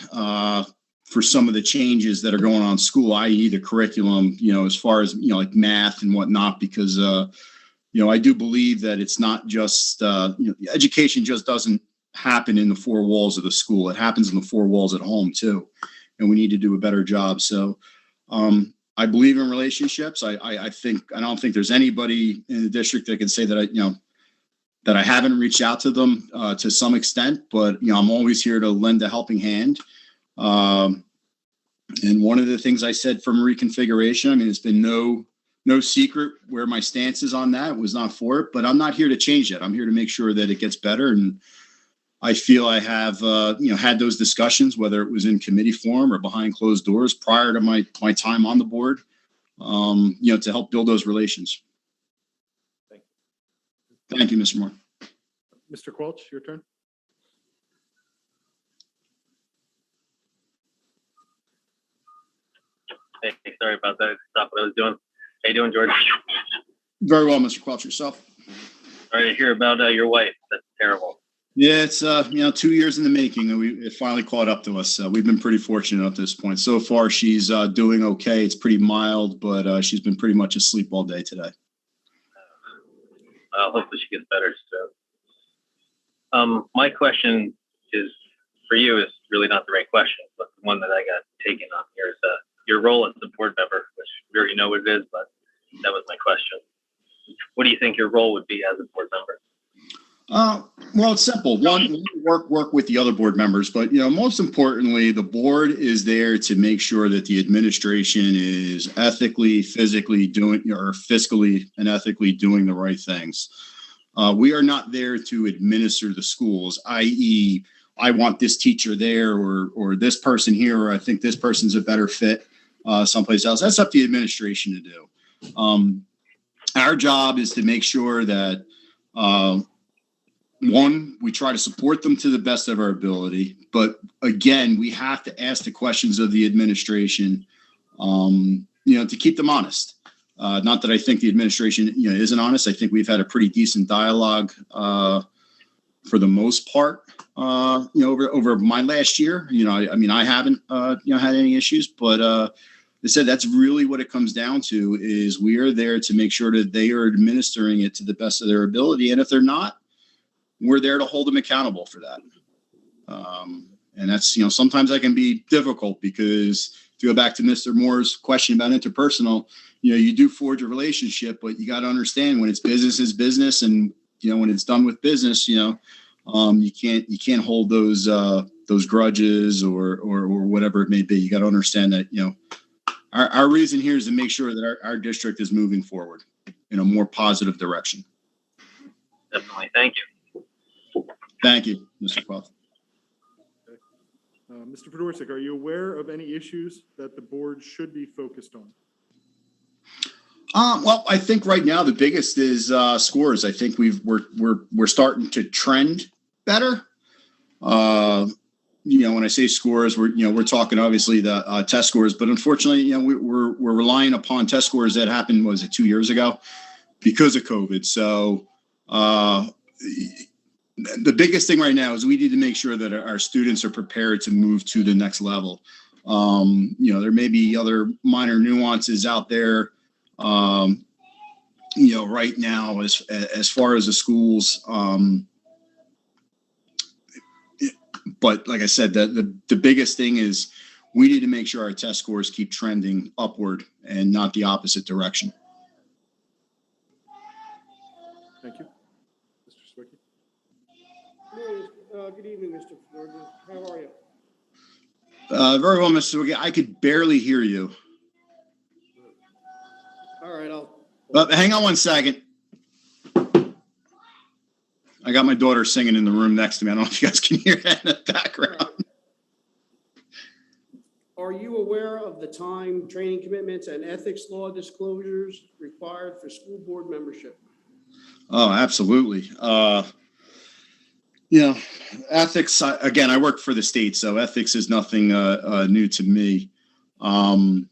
for some of the changes that are going on in school, i.e. the curriculum, as far as, like math and whatnot, because, I do believe that it's not just, education just doesn't happen in the four walls of the school. It happens in the four walls at home too. And we need to do a better job. So I believe in relationships. I don't think there's anybody in the district that can say that that I haven't reached out to them to some extent, but I'm always here to lend a helping hand. And one of the things I said from reconfiguration, it's been no secret where my stance is on that. It was not for it, but I'm not here to change it. I'm here to make sure that it gets better. And I feel I have, had those discussions, whether it was in committee form or behind closed doors prior to my time on the board, to help build those relations. Thank you, Mr. Moore. Mr. Quelch, your turn. Hey, sorry about that. Stop what I was doing. How you doing, George? Very well, Mr. Quelch, yourself. Sorry to hear about your wife. That's terrible. Yeah, it's 2 years in the making, and it finally caught up to us. We've been pretty fortunate at this point. So far, she's doing okay. It's pretty mild, but she's been pretty much asleep all day today. Hopefully she gets better soon. My question is for you is really not the right question, but the one that I got taken on here is your role as a board member, which we already know what it is, but that was my question. What do you think your role would be as a board member? Well, it's simple. One, work with the other board members, but most importantly, the board is there to make sure that the administration is ethically, physically doing, or fiscally and ethically doing the right things. We are not there to administer the schools, i.e., I want this teacher there or this person here, or I think this person's a better fit someplace else. That's up to the administration to do. Our job is to make sure that one, we try to support them to the best of our ability, but again, we have to ask the questions of the administration, to keep them honest. Not that I think the administration, isn't honest. I think we've had a pretty decent dialogue for the most part, over my last year. I haven't, had any issues, but I said that's really what it comes down to is we are there to make sure that they are administering it to the best of their ability, and if they're not, we're there to hold them accountable for that. And that's, sometimes that can be difficult because to go back to Mr. Moore's question about interpersonal, you do forge a relationship, but you got to understand when it's business is business. And, when it's done with business, you can't hold those grudges or whatever it may be. You got to understand that, our reason here is to make sure that our district is moving forward in a more positive direction. Definitely. Thank you. Thank you, Mr. Quelch. Mr. Fedorsik, are you aware of any issues that the board should be focused on? Well, I think right now the biggest is scores. I think we're starting to trend better. When I say scores, we're talking obviously the test scores, but unfortunately, we're relying upon test scores that happened, was it 2 years ago, because of COVID. So the biggest thing right now is we need to make sure that our students are prepared to move to the next level. There may be other minor nuances out there, right now as far as the schools. But like I said, the biggest thing is we need to make sure our test scores keep trending upward and not the opposite direction. Thank you. Mr. Swicky? Good evening, Mr. Ford. How are you? Very well, Mr. Swicky. I could barely hear you. All right, Hang on 1 second. I got my daughter singing in the room next to me. I don't know if you guys can hear that in the background. Are you aware of the time, training commitments, and ethics law disclosures required for school board membership? Oh, absolutely. Ethics, again, I work for the state, so ethics is nothing new to me. I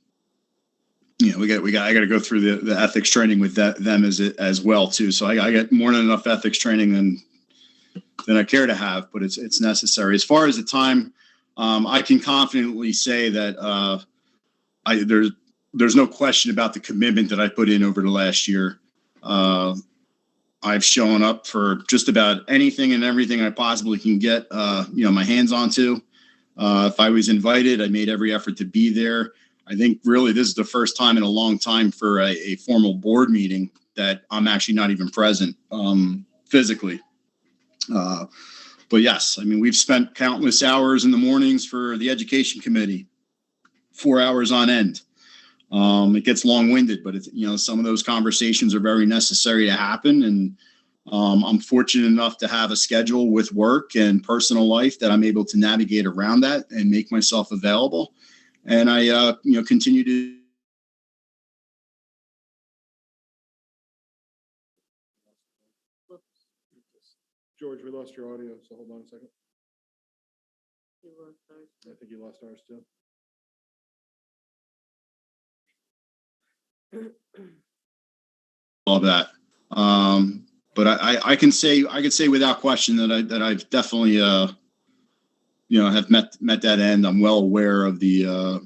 got to go through the ethics training with them as well too. So I get more than enough ethics training than I care to have, but it's necessary. As far as the time, I can confidently say that there's no question about the commitment that I put in over the last year. I've shown up for just about anything and everything I possibly can get, my hands onto. If I was invited, I made every effort to be there. I think really this is the first time in a long time for a formal board meeting that I'm actually not even present physically. But yes, I mean, we've spent countless hours in the mornings for the education committee, 4 hours on end. It gets long-winded, but some of those conversations are very necessary to happen. And I'm fortunate enough to have a schedule with work and personal life that I'm able to navigate around that and make myself available. And I, continue to. George, we lost your audio, so hold on a second. I think you lost ours too. All that. But I can say without question that I've definitely, have met that end. I'm well aware of the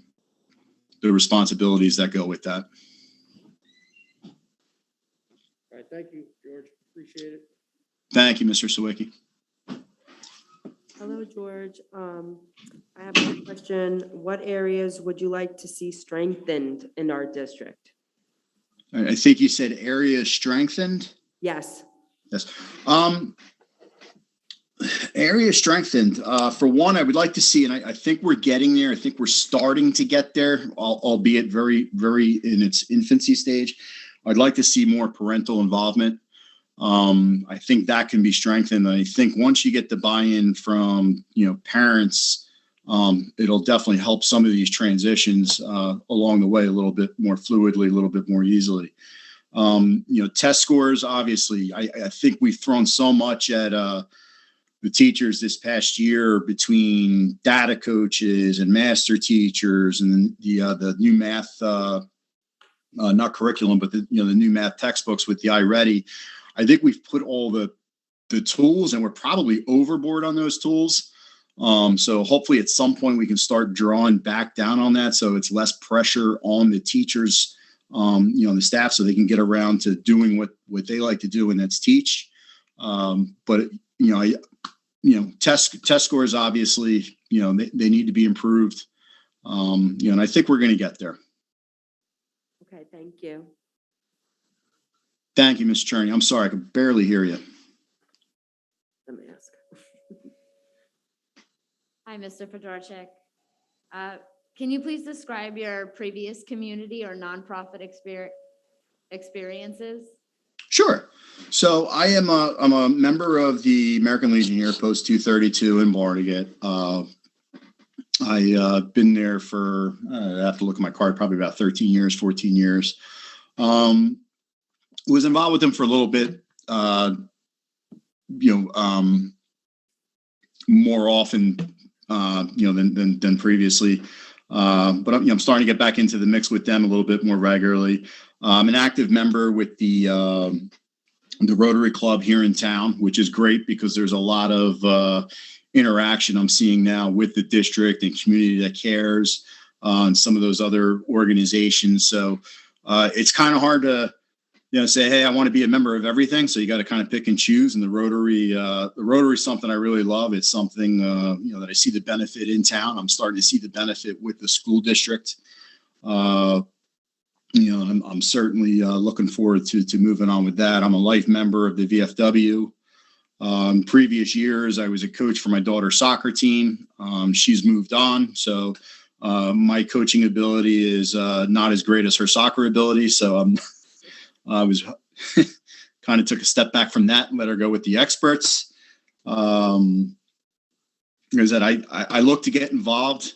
responsibilities that go with that. All right, thank you, George. Appreciate it. Thank you, Mr. Sawicki. Hello, George. I have a question. What areas would you like to see strengthened in our district? I think you said area strengthened. Yes. Yes. Area strengthened. For one, I would like to see, and I think we're getting there. I think we're starting to get there, albeit very, very in its infancy stage. I'd like to see more parental involvement. I think that can be strengthened. I think once you get the buy-in from, parents, it'll definitely help some of these transitions along the way a little bit more fluidly, a little bit more easily. Test scores, obviously, I think we've thrown so much at the teachers this past year between data coaches and master teachers and the new math, not curriculum, but the new math textbooks with the iReady. I think we've put all the tools and we're probably overboard on those tools. So hopefully at some point we can start drawing back down on that. So it's less pressure on the teachers, the staff, so they can get around to doing what they like to do, and that's teach. But test scores, obviously, they need to be improved. And I think we're going to get there. Okay, thank you. Thank you, Ms. Cherney. I'm sorry, I could barely hear you. Let me ask. Hi, Mr. Fedorchik. Can you please describe your previous community or nonprofit experiences? Sure. So I'm a member of the American Legion here, Post 232 in Barnegat. I've been there for, I have to look at my card, probably about 13 years, 14 years. Was involved with them for a little bit, more often, than previously. But I'm starting to get back into the mix with them a little bit more regularly. I'm an active member with the Rotary Club here in town, which is great because there's a lot of interaction I'm seeing now with the district and Community That Cares and some of those other organizations. So it's kind of hard to say, hey, I want to be a member of everything. So you got to kind of pick and choose. And the Rotary is something I really love. It's something, that I see the benefit in town. I'm starting to see the benefit with the school district. I'm certainly looking forward to moving on with that. I'm a life member of the VFW. Previous years, I was a coach for my daughter's soccer team. She's moved on. So my coaching ability is not as great as her soccer ability. So I was kind of took a step back from that and let her go with the experts. Is that I look to get involved.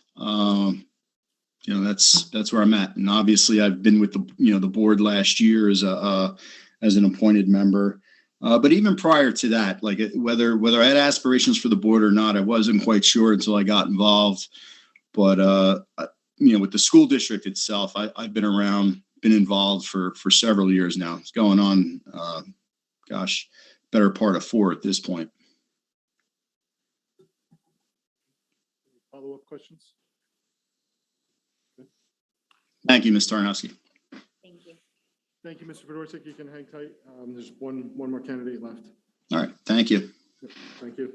That's where I'm at. And obviously I've been with the board last year as an appointed member. But even prior to that, like whether I had aspirations for the board or not, I wasn't quite sure until I got involved. But with the school district itself, I've been involved for several years now. It's going on, better part of 4 at this point. Follow-up questions? Thank you, Ms. Tarnowski. Thank you. Thank you, Mr. Fedorczyk. You can hang tight. There's one more candidate left. All right, thank you. Thank you.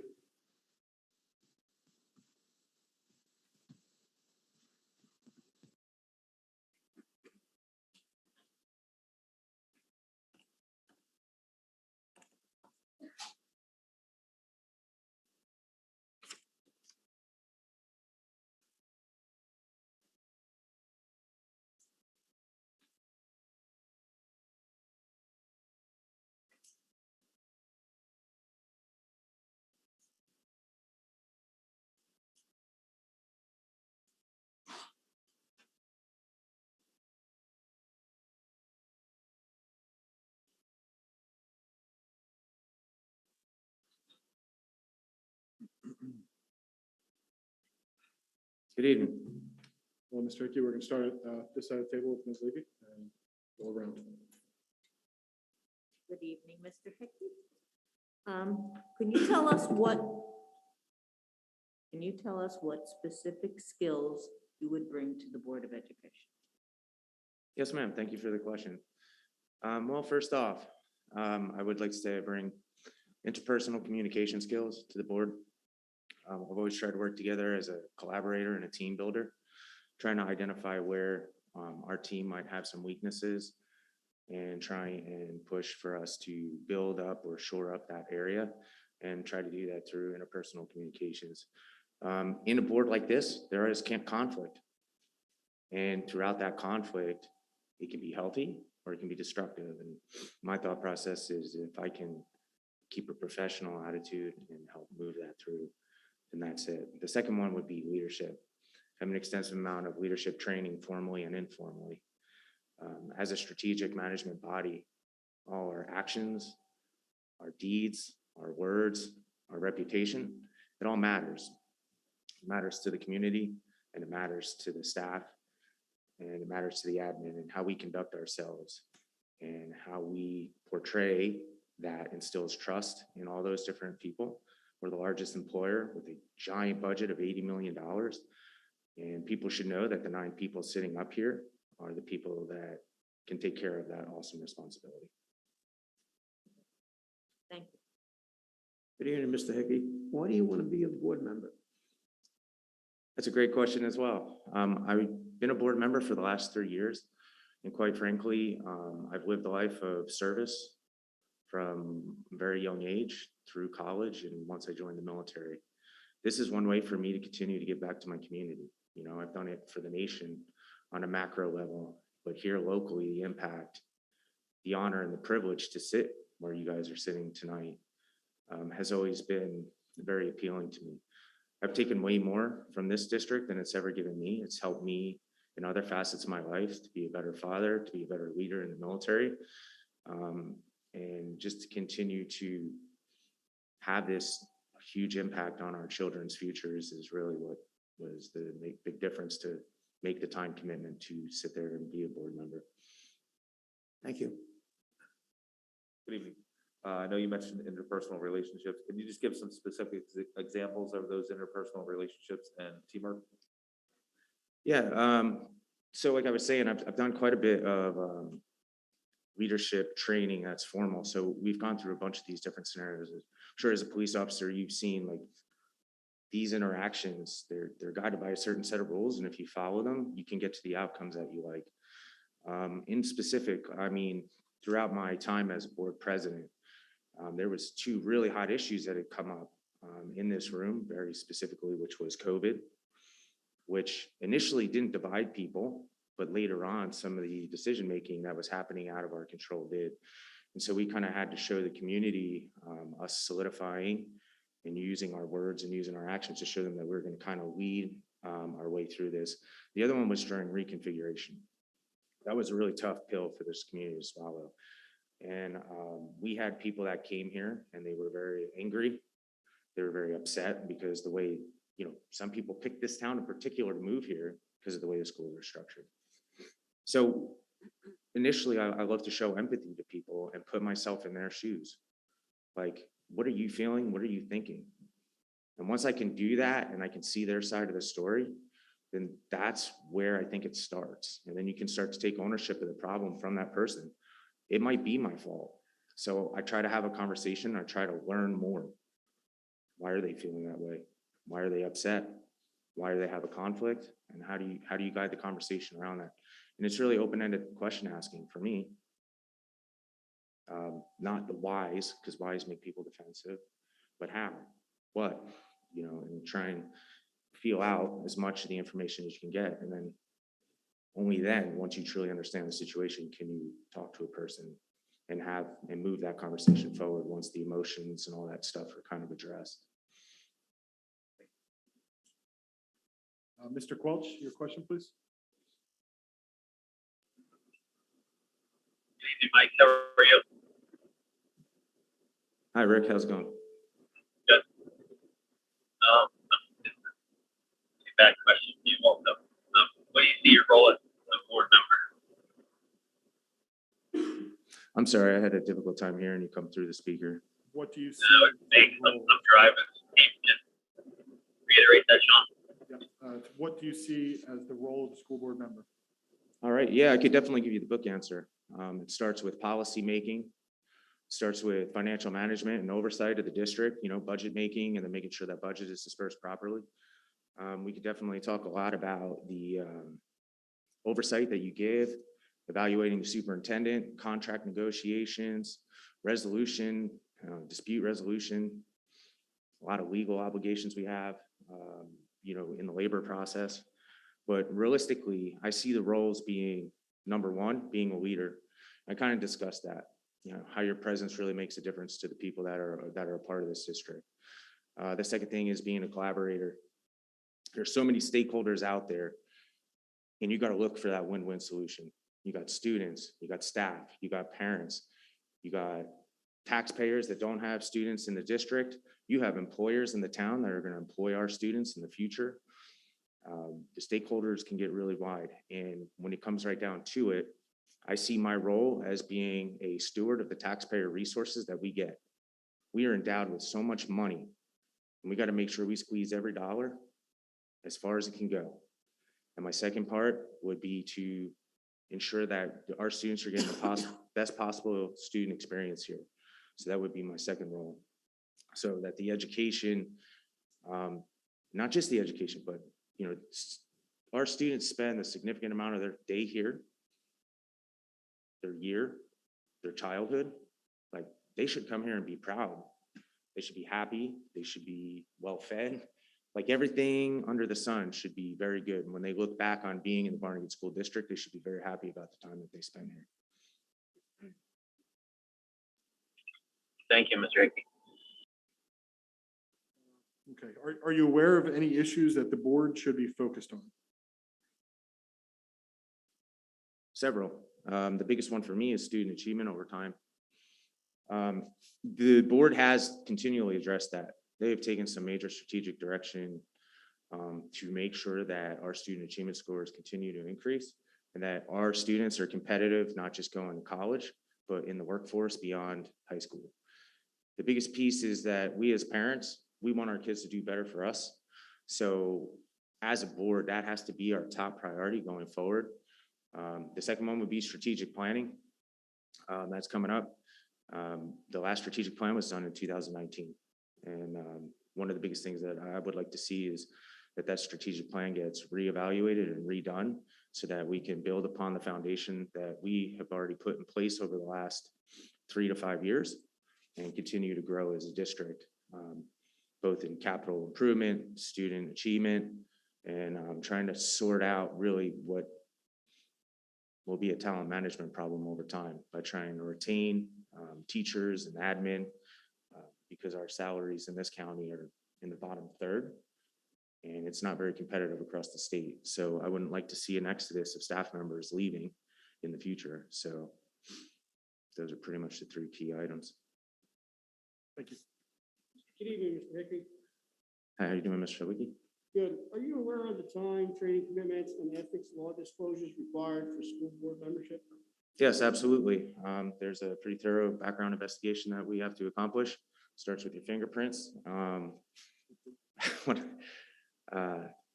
Good evening. Well, Mr. Hickey, we're going to start at this side of the table with Ms. Levy and go around. Good evening, Mr. Hickey. Can you tell us what specific skills you would bring to the Board of Education? Yes, ma'am. Thank you for the question. Well, first off, I would like to say I bring interpersonal communication skills to the board. I've always tried to work together as a collaborator and a team builder, trying to identify where our team might have some weaknesses and try and push for us to build up or shore up that area and try to do that through interpersonal communications. In a board like this, there is conflict. And throughout that conflict, it can be healthy or it can be destructive. And my thought process is if I can keep a professional attitude and help move that through, then that's it. The second one would be leadership. I have an extensive amount of leadership training, formally and informally. As a strategic management body, all our actions, our deeds, our words, our reputation, it all matters. It matters to the community, and it matters to the staff, and it matters to the admin, and how we conduct ourselves and how we portray that instills trust in all those different people. We're the largest employer with a giant budget of $80 million. And people should know that the 9 people sitting up here are the people that can take care of that awesome responsibility. Thank you. Good evening, Mr. Hickey. Why do you want to be a board member? That's a great question as well. I've been a board member for the last 3 years. And quite frankly, I've lived a life of service from a very young age through college and once I joined the military. This is one way for me to continue to give back to my community. You know, I've done it for the nation on a macro level, but here locally, the impact, the honor and the privilege to sit where you guys are sitting tonight has always been very appealing to me. I've taken way more from this district than it's ever given me. It's helped me in other facets of my life to be a better father, to be a better leader in the military, and just to continue to have this huge impact on our children's futures is really what was the big difference to make the time commitment to sit there and be a board member. Thank you. Good evening. I know you mentioned interpersonal relationships. Can you just give some specific examples of those interpersonal relationships and teamwork? Yeah. So like I was saying, I've done quite a bit of leadership training that's formal. So we've gone through a bunch of these different scenarios. I'm sure as a police officer, you've seen like these interactions, they're guided by a certain set of rules. And if you follow them, you can get to the outcomes that you like. In specific, I mean, throughout my time as board president, there was two really hot issues that had come up in this room, very specifically, which was COVID, which initially didn't divide people, but later on, some of the decision-making that was happening out of our control did. And so we kind of had to show the community, us solidifying and using our words and using our actions to show them that we're going to kind of lead our way through this. The other one was during reconfiguration. That was a really tough pill for this community to swallow. And we had people that came here and they were very angry. They were very upset because the way, you know, some people picked this town in particular to move here because of the way the schools are structured. So initially, I love to show empathy to people and put myself in their shoes. Like, what are you feeling? What are you thinking? And once I can do that and I can see their side of the story, then that's where I think it starts. And then you can start to take ownership of the problem from that person. It might be my fault. So I try to have a conversation. I try to learn more. Why are they feeling that way? Why are they upset? Why do they have a conflict? And how do you guide the conversation around that? And it's really open-ended question asking for me. Not the whys, because whys make people defensive, but how, what, you know, and try and feel out as much of the information as you can get. And then only then, once you truly understand the situation, can you talk to a person and move that conversation forward once the emotions and all that stuff are kind of addressed. Mr. Quelch, your question, please. Good evening, Mike. How are you? Hi, Rick. How's it going? Good. Back question for you also. What do you see your role as a board member? I'm sorry, I had a difficult time hearing you come through the speaker. What do you see? No, it's me. I'm driving. Can you just reiterate that, Sean? What do you see as the role of the school board member? All right, yeah, I could definitely give you the book answer. It starts with policy making, starts with financial management and oversight of the district, you know, budget making, and then making sure that budget is dispersed properly. We could definitely talk a lot about the oversight that you give, evaluating the superintendent, contract negotiations, resolution, dispute resolution, a lot of legal obligations we have, you know, in the labor process. But realistically, I see the roles being, number one, being a leader. I kind of discussed that, you know, how your presence really makes a difference to the people that are a part of this district. The second thing is being a collaborator. There's so many stakeholders out there, and you got to look for that win-win solution. You got students, you got staff, you got parents, you got taxpayers that don't have students in the district. You have employers in the town that are going to employ our students in the future. The stakeholders can get really wide. And when it comes right down to it, I see my role as being a steward of the taxpayer resources that we get. We are endowed with so much money, and we got to make sure we squeeze every dollar as far as it can go. And my second part would be to ensure that our students are getting the best possible student experience here. So that would be my second role. So that the education, not just the education, but you know, our students spend a significant amount of their day here, their year, their childhood. Like, they should come here and be proud. They should be happy. They should be well fed. Like, everything under the sun should be very good. And when they look back on being in the Barnegat School District, they should be very happy about the time that they spend here. Thank you, Mr. Hickey. Okay, are you aware of any issues that the board should be focused on? Several. The biggest one for me is student achievement over time. The board has continually addressed that. They have taken some major strategic direction to make sure that our student achievement scores continue to increase and that our students are competitive, not just going to college, but in the workforce beyond high school. The biggest piece is that we as parents, we want our kids to do better for us. So as a board, that has to be our top priority going forward. The second one would be strategic planning. That's coming up. The last strategic plan was done in 2019. And one of the biggest things that I would like to see is that strategic plan gets reevaluated and redone so that we can build upon the foundation that we have already put in place over the last 3 to 5 years and continue to grow as a district, both in capital improvement, student achievement, and trying to sort out really what will be a talent management problem over time by trying to retain teachers and admin because our salaries in this county are in the bottom third, and it's not very competitive across the state. So I wouldn't like to see an exodus of staff members leaving in the future. So those are pretty much the 3 key items. Thank you. Good evening, Mr. Hickey. Hi, how you doing, Mr. Wiki? Good. Are you aware of the time, training commitments, and ethics law disclosures required for school board membership? Yes, absolutely. There's a pretty thorough background investigation that we have to accomplish. Starts with your fingerprints. You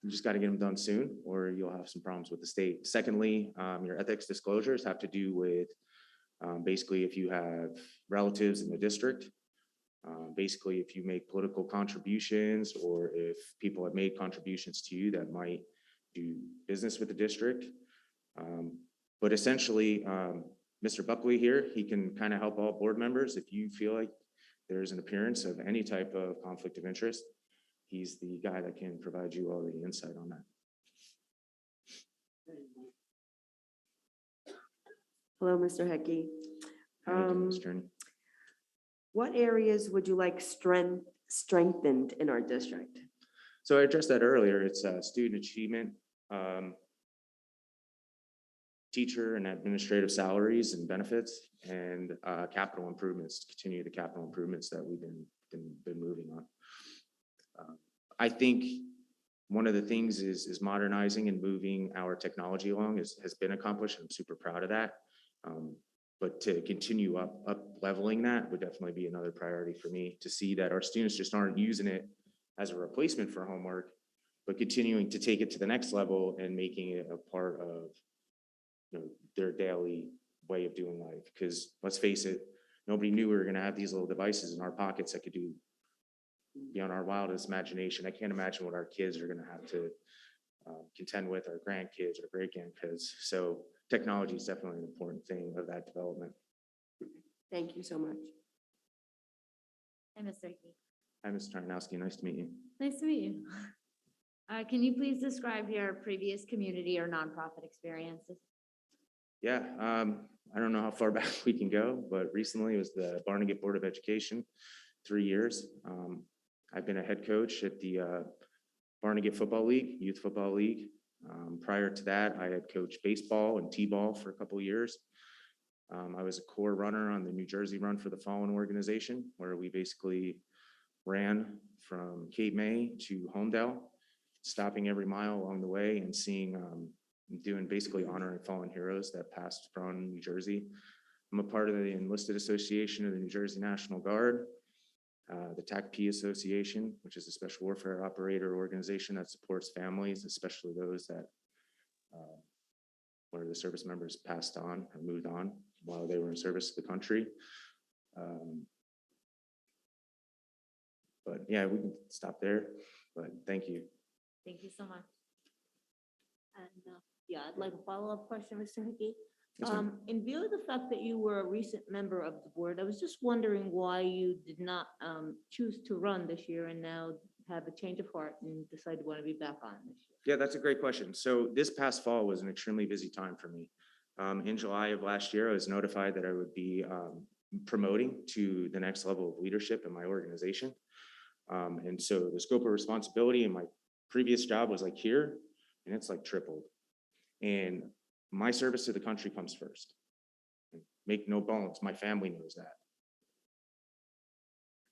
just got to get them done soon, or you'll have some problems with the state. Secondly, your ethics disclosures have to do with basically if you have relatives in the district, basically if you make political contributions, or if people have made contributions to you that might do business with the district. But essentially, Mr. Buckley here, he can kind of help all board members. If you feel like there's an appearance of any type of conflict of interest, he's the guy that can provide you all the insight on that. Hello, Mr. Heckey. How you doing, Ms. Journey? What areas would you like strengthened in our district? So I addressed that earlier. It's student achievement, teacher and administrative salaries and benefits, and capital improvements, to continue the capital improvements that we've been moving on. I think one of the things is modernizing and moving our technology along has been accomplished. I'm super proud of that. But to continue up leveling that would definitely be another priority for me, to see that our students just aren't using it as a replacement for homework, but continuing to take it to the next level and making it a part of their daily way of doing life. Because let's face it, nobody knew we were going to have these little devices in our pockets that could do beyond our wildest imagination. I can't imagine what our kids are going to have to contend with, our grandkids or great-grandkids. So technology is definitely an important thing of that development. Thank you so much. Hi, Mr. Hickey. Hi, Mr. Tarnowski. Nice to meet you. Nice to meet you. Can you please describe your previous community or nonprofit experiences? Yeah, I don't know how far back we can go, but recently it was the Barnegat Board of Education, 3 years. I've been a head coach at the Barnegat Football League, Youth Football League. Prior to that, I had coached baseball and t-ball for a couple of years. I was a core runner on the New Jersey Run for the Fallen organization, where we basically ran from Cape May to Homedale, stopping every mile along the way and seeing, doing basically honoring fallen heroes that passed from New Jersey. I'm a part of the Enlisted Association of the New Jersey National Guard, the TACP Association, which is a special warfare operator organization that supports families, especially those that where the service members passed on or moved on while they were in service to the country. But yeah, we can stop there, but thank you. Thank you so much. And yeah, I'd like a follow-up question, Mr. Hickey. Yes, ma'am. In view of the fact that you were a recent member of the board, I was just wondering why you did not choose to run this year and now have a change of heart and decide to want to be back on this year. Yeah, that's a great question. So this past fall was an extremely busy time for me. In July of last year, I was notified that I would be promoting to the next level of leadership in my organization. And so the scope of responsibility in my previous job was like here, and it's like tripled. And my service to the country comes first. Make no bones, my family knows that.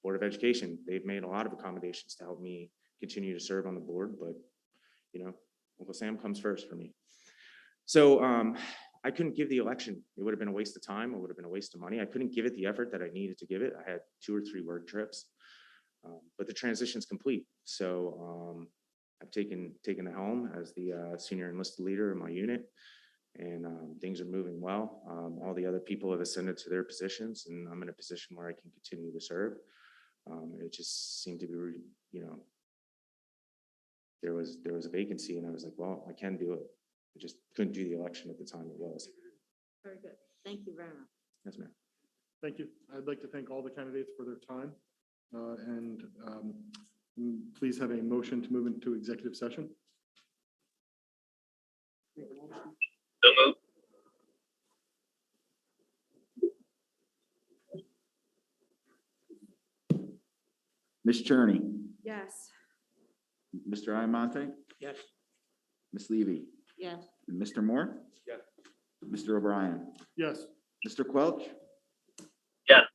Board of Education, they've made a lot of accommodations to help me continue to serve on the board, but Uncle Sam comes first for me. So I couldn't give the election. It would have been a waste of time. It would have been a waste of money. I couldn't give it the effort that I needed to give it. I had 2 or 3 work trips, but the transition's complete. So I've taken the helm as the senior enlisted leader in my unit. And things are moving well. All the other people have ascended to their positions, and I'm in a position where I can continue to serve. It just seemed to be, you know, there was a vacancy, and I was like, well, I can do it. I just couldn't do the election at the time it was. Very good. Thank you very much. Yes, ma'am. Thank you. I'd like to thank all the candidates for their time. Please have a motion to move into executive session. So moved. Ms. Cherney, Yes. Mr. Iamonte, Yes. Ms. Levy, Yes. and Mr. Moore? Yes. Mr. O'Brien, Yes. Mr. Quelch? Yes.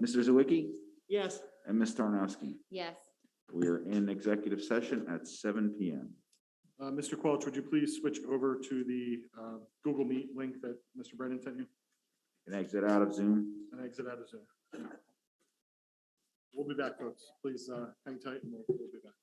Mr. Zawicki, Yes. and Ms. Tarnowski. Yes. We are in executive session at 7 PM. Mr. Quelch, would you please switch over to the Google Meet link that Mr. Brennan sent you And exit out of Zoom. and exit out of Zoom? We'll be back, folks. Please hang tight and we'll be back.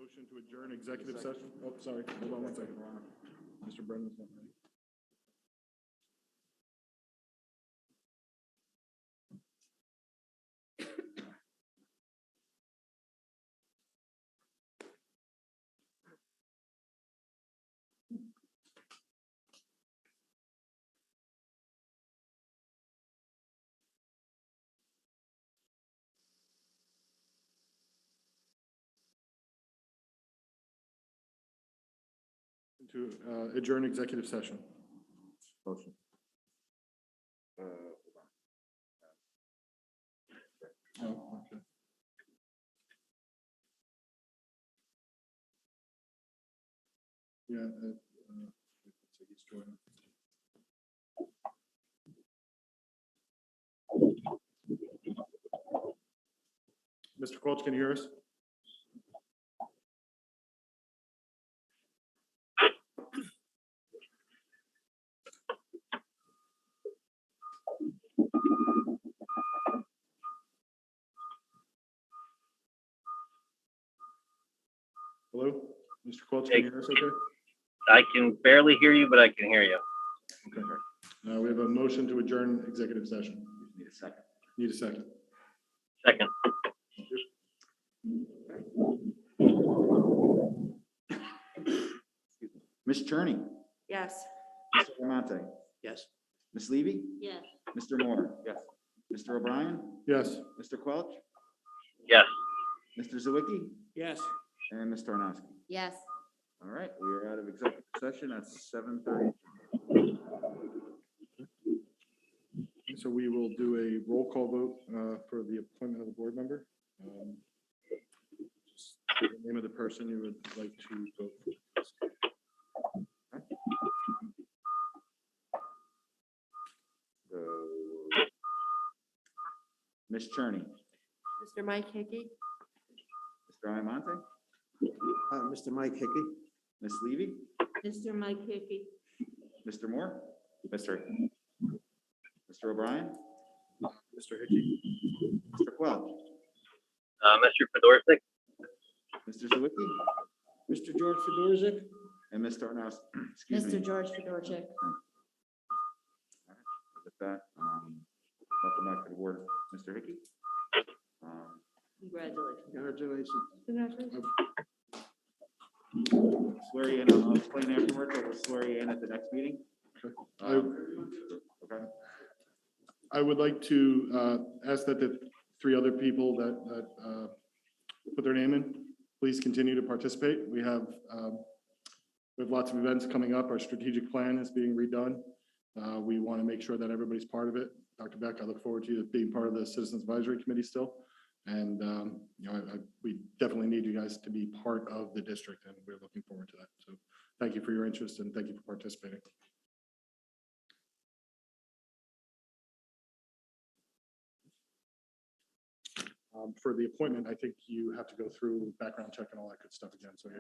Motion to adjourn executive session. Oh, sorry. Hold on one second. Mr. Brennan's not ready. To adjourn executive session. Motion. Oh, okay. Yeah. He's joining. Mr. Quelch, can you hear us? Hello, Mr. Quelch, can you hear us okay? I can barely hear you, but I can hear you. Okay. We have a motion to adjourn executive session. Need a second. Need a second. Second. Ms. Cherney, Yes. Mr. Amante, Yes. Ms. Levy, Yes. Mr. Moore. Yes. Mr. O'Brien, Yes. Mr. Quelch, Yes. Mr. Zawicki, Yes. and Ms. Tarnowski. Yes. All right, we are out of executive session at 7:30. So we will do a roll call vote for the appointment of the board member. Just say the name of the person you would like to vote for. So, Ms. Cherney, Mr. Mike Hickey? Mr. Iamante, Mr. Mike Hickey? Ms. Levy, Mr. Mike Hickey. Mr. Moore, Mr. O'Brien, Mr. Hickey? Mr. Quelch, Mr. Fedorczyk, Mr. Zawicki, Mr. George Fedorczyk? and Ms. Tarnowski. Excuse me. Mr. George Fedorczyk. With that, welcome back to the board, Mr. Hickey. Congratulations. Congratulations. Swear you in, I'll explain afterwards, I will swear you in at the next meeting. Okay. I would like to ask that the three other people that put their name in, please continue to participate. We have lots of events coming up. Our strategic plan is being redone. We want to make sure that everybody's part of it. Dr. Beck, I look forward to you being part of the Citizens Advisory Committee still. And, we definitely need you guys to be part of the district, and we're looking forward to that. So thank you for your interest and thank you for participating. For the appointment, I think you have to go through background check and all that good stuff again. So I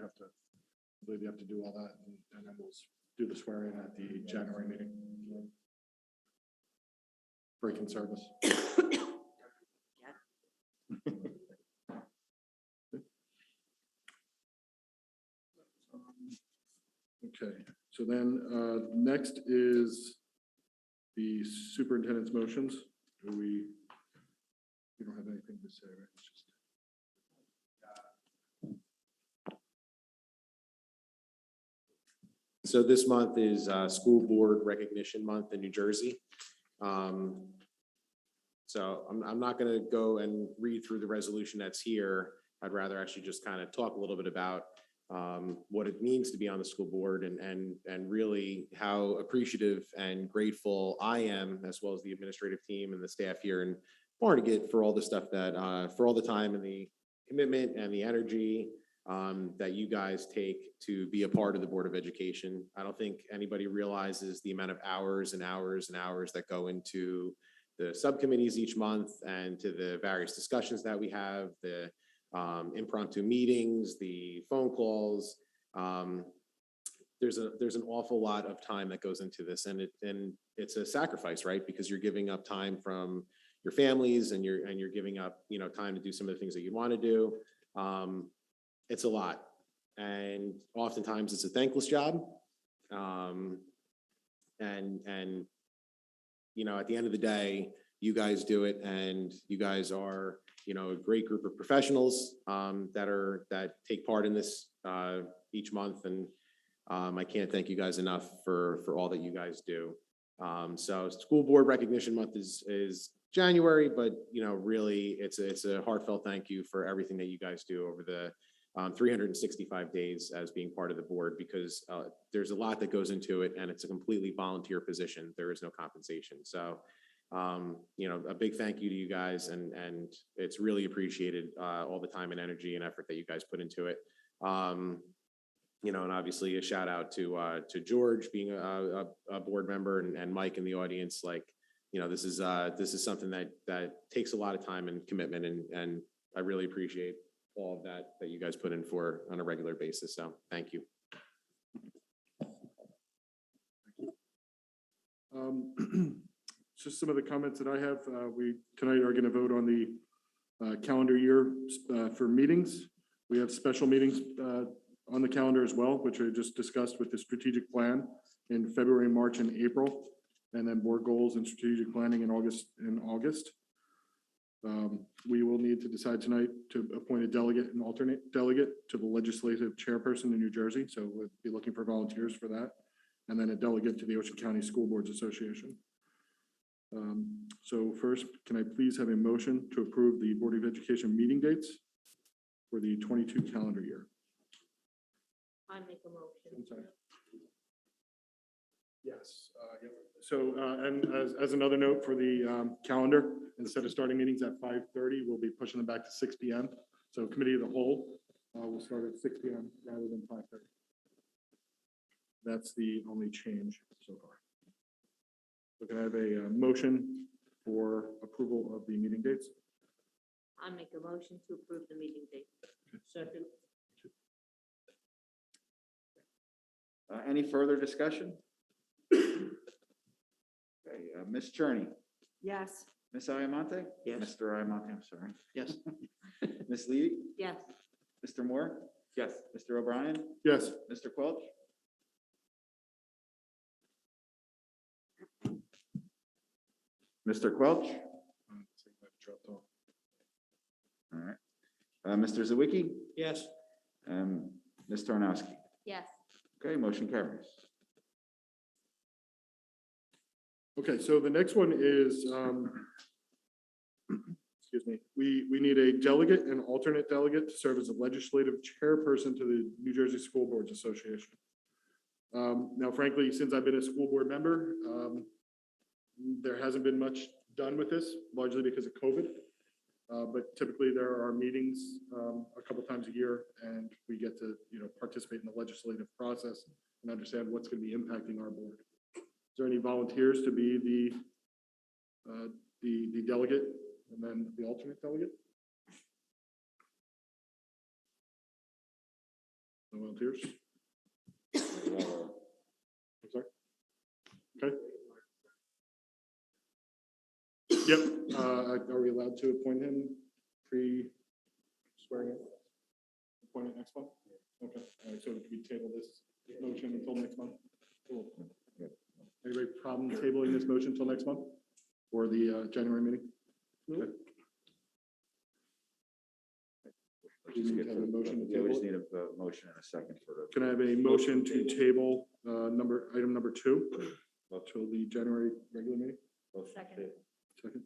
believe you have to do all that, and then we'll do the swearing at the January meeting. Break in service. Okay, so then next is the superintendent's motions. We don't have anything to say, right? It's just. So this month is School Board Recognition Month in New Jersey. So I'm not going to go and read through the resolution that's here. I'd rather actually just kind of talk a little bit about what it means to be on the school board and really how appreciative and grateful I am, as well as the administrative team and the staff here in Barnegat, for all the stuff that, for all the time and the commitment and the energy that you guys take to be a part of the Board of Education. I don't think anybody realizes the amount of hours and hours and hours that go into the subcommittees each month and to the various discussions that we have, the impromptu meetings, the phone calls. There's an awful lot of time that goes into this, and it's a sacrifice, right? Because you're giving up time from your families, and you're giving up, time to do some of the things that you want to do. It's a lot. and oftentimes it's a thankless job. And you know, at the end of the day, you guys do it, and you guys are, you know, a great group of professionals that take part in this each month, and I can't thank you guys enough for all that you guys do. So School Board Recognition Month is January, but you know, really, it's a heartfelt thank you for everything that you guys do over the 365 days as being part of the board, because there's a lot that goes into it, and it's a completely volunteer position. There is no compensation. So, you know, a big thank you to you guys, and it's really appreciated, all the time and energy and effort that you guys put into it. You know, and obviously a shout out to George being a board member, and Mike in the audience. Like, you know, this is something that takes a lot of time and commitment, and I really appreciate all of that you guys put in for on a regular basis. So thank you. Just some of the comments that I have. We tonight are going to vote on the calendar year for meetings. We have special meetings on the calendar as well, which I just discussed with the strategic plan in February, March, and April, and then board goals and strategic planning in August. We will need to decide tonight to appoint a delegate and alternate delegate to the legislative chairperson in New Jersey. So we'll be looking for volunteers for that. And then a delegate to the Ocean County School Boards Association. So first, can I please have a motion to approve the Board of Education meeting dates for the 22 calendar year? I make a motion. I'm sorry. Yes. Yep. So, and as another note for the calendar, instead of starting meetings at 5:30, we'll be pushing them back to 6 p.m. So committee of the whole will start at 6 p.m. rather than 5:30. That's the only change so far. So can I have a motion for approval of the meeting dates? I make a motion to approve the meeting date. Second. Any further discussion? Okay, Ms. Cherney, Yes. Ms. Ayamonte? Yes. Mr. Ayamonte, I'm sorry. Yes. Ms. Levy? Yes. Mr. Moore? Yes. Mr. O'Brien? Yes. Mr. Quelch? Mr. Quelch? Dropped off. All right. Mr. Zawicki? Yes. Ms. Tarnowski? Yes. Okay, motion carries. Okay, so the next one is, excuse me, we need a delegate and alternate delegate to serve as a legislative chairperson to the New Jersey School Boards Association. Now, frankly, since I've been a school board member, there hasn't been much done with this, largely because of COVID. But typically there are meetings a couple times a year, and we get to, you know, participate in the legislative process and understand what's going to be impacting our board. Is there any volunteers to be the delegate and then the alternate delegate? No volunteers? I'm sorry? Okay. Yep. Are we allowed to appoint him pre-swearing in? Appoint it next month? Okay. All right. So we table this motion until next month? Cool. Anybody problem tabling this motion until next month or the January meeting? Okay. We just need a motion and a second for the. Can I have a motion to table item number 2 till the January regular meeting? Second. Second.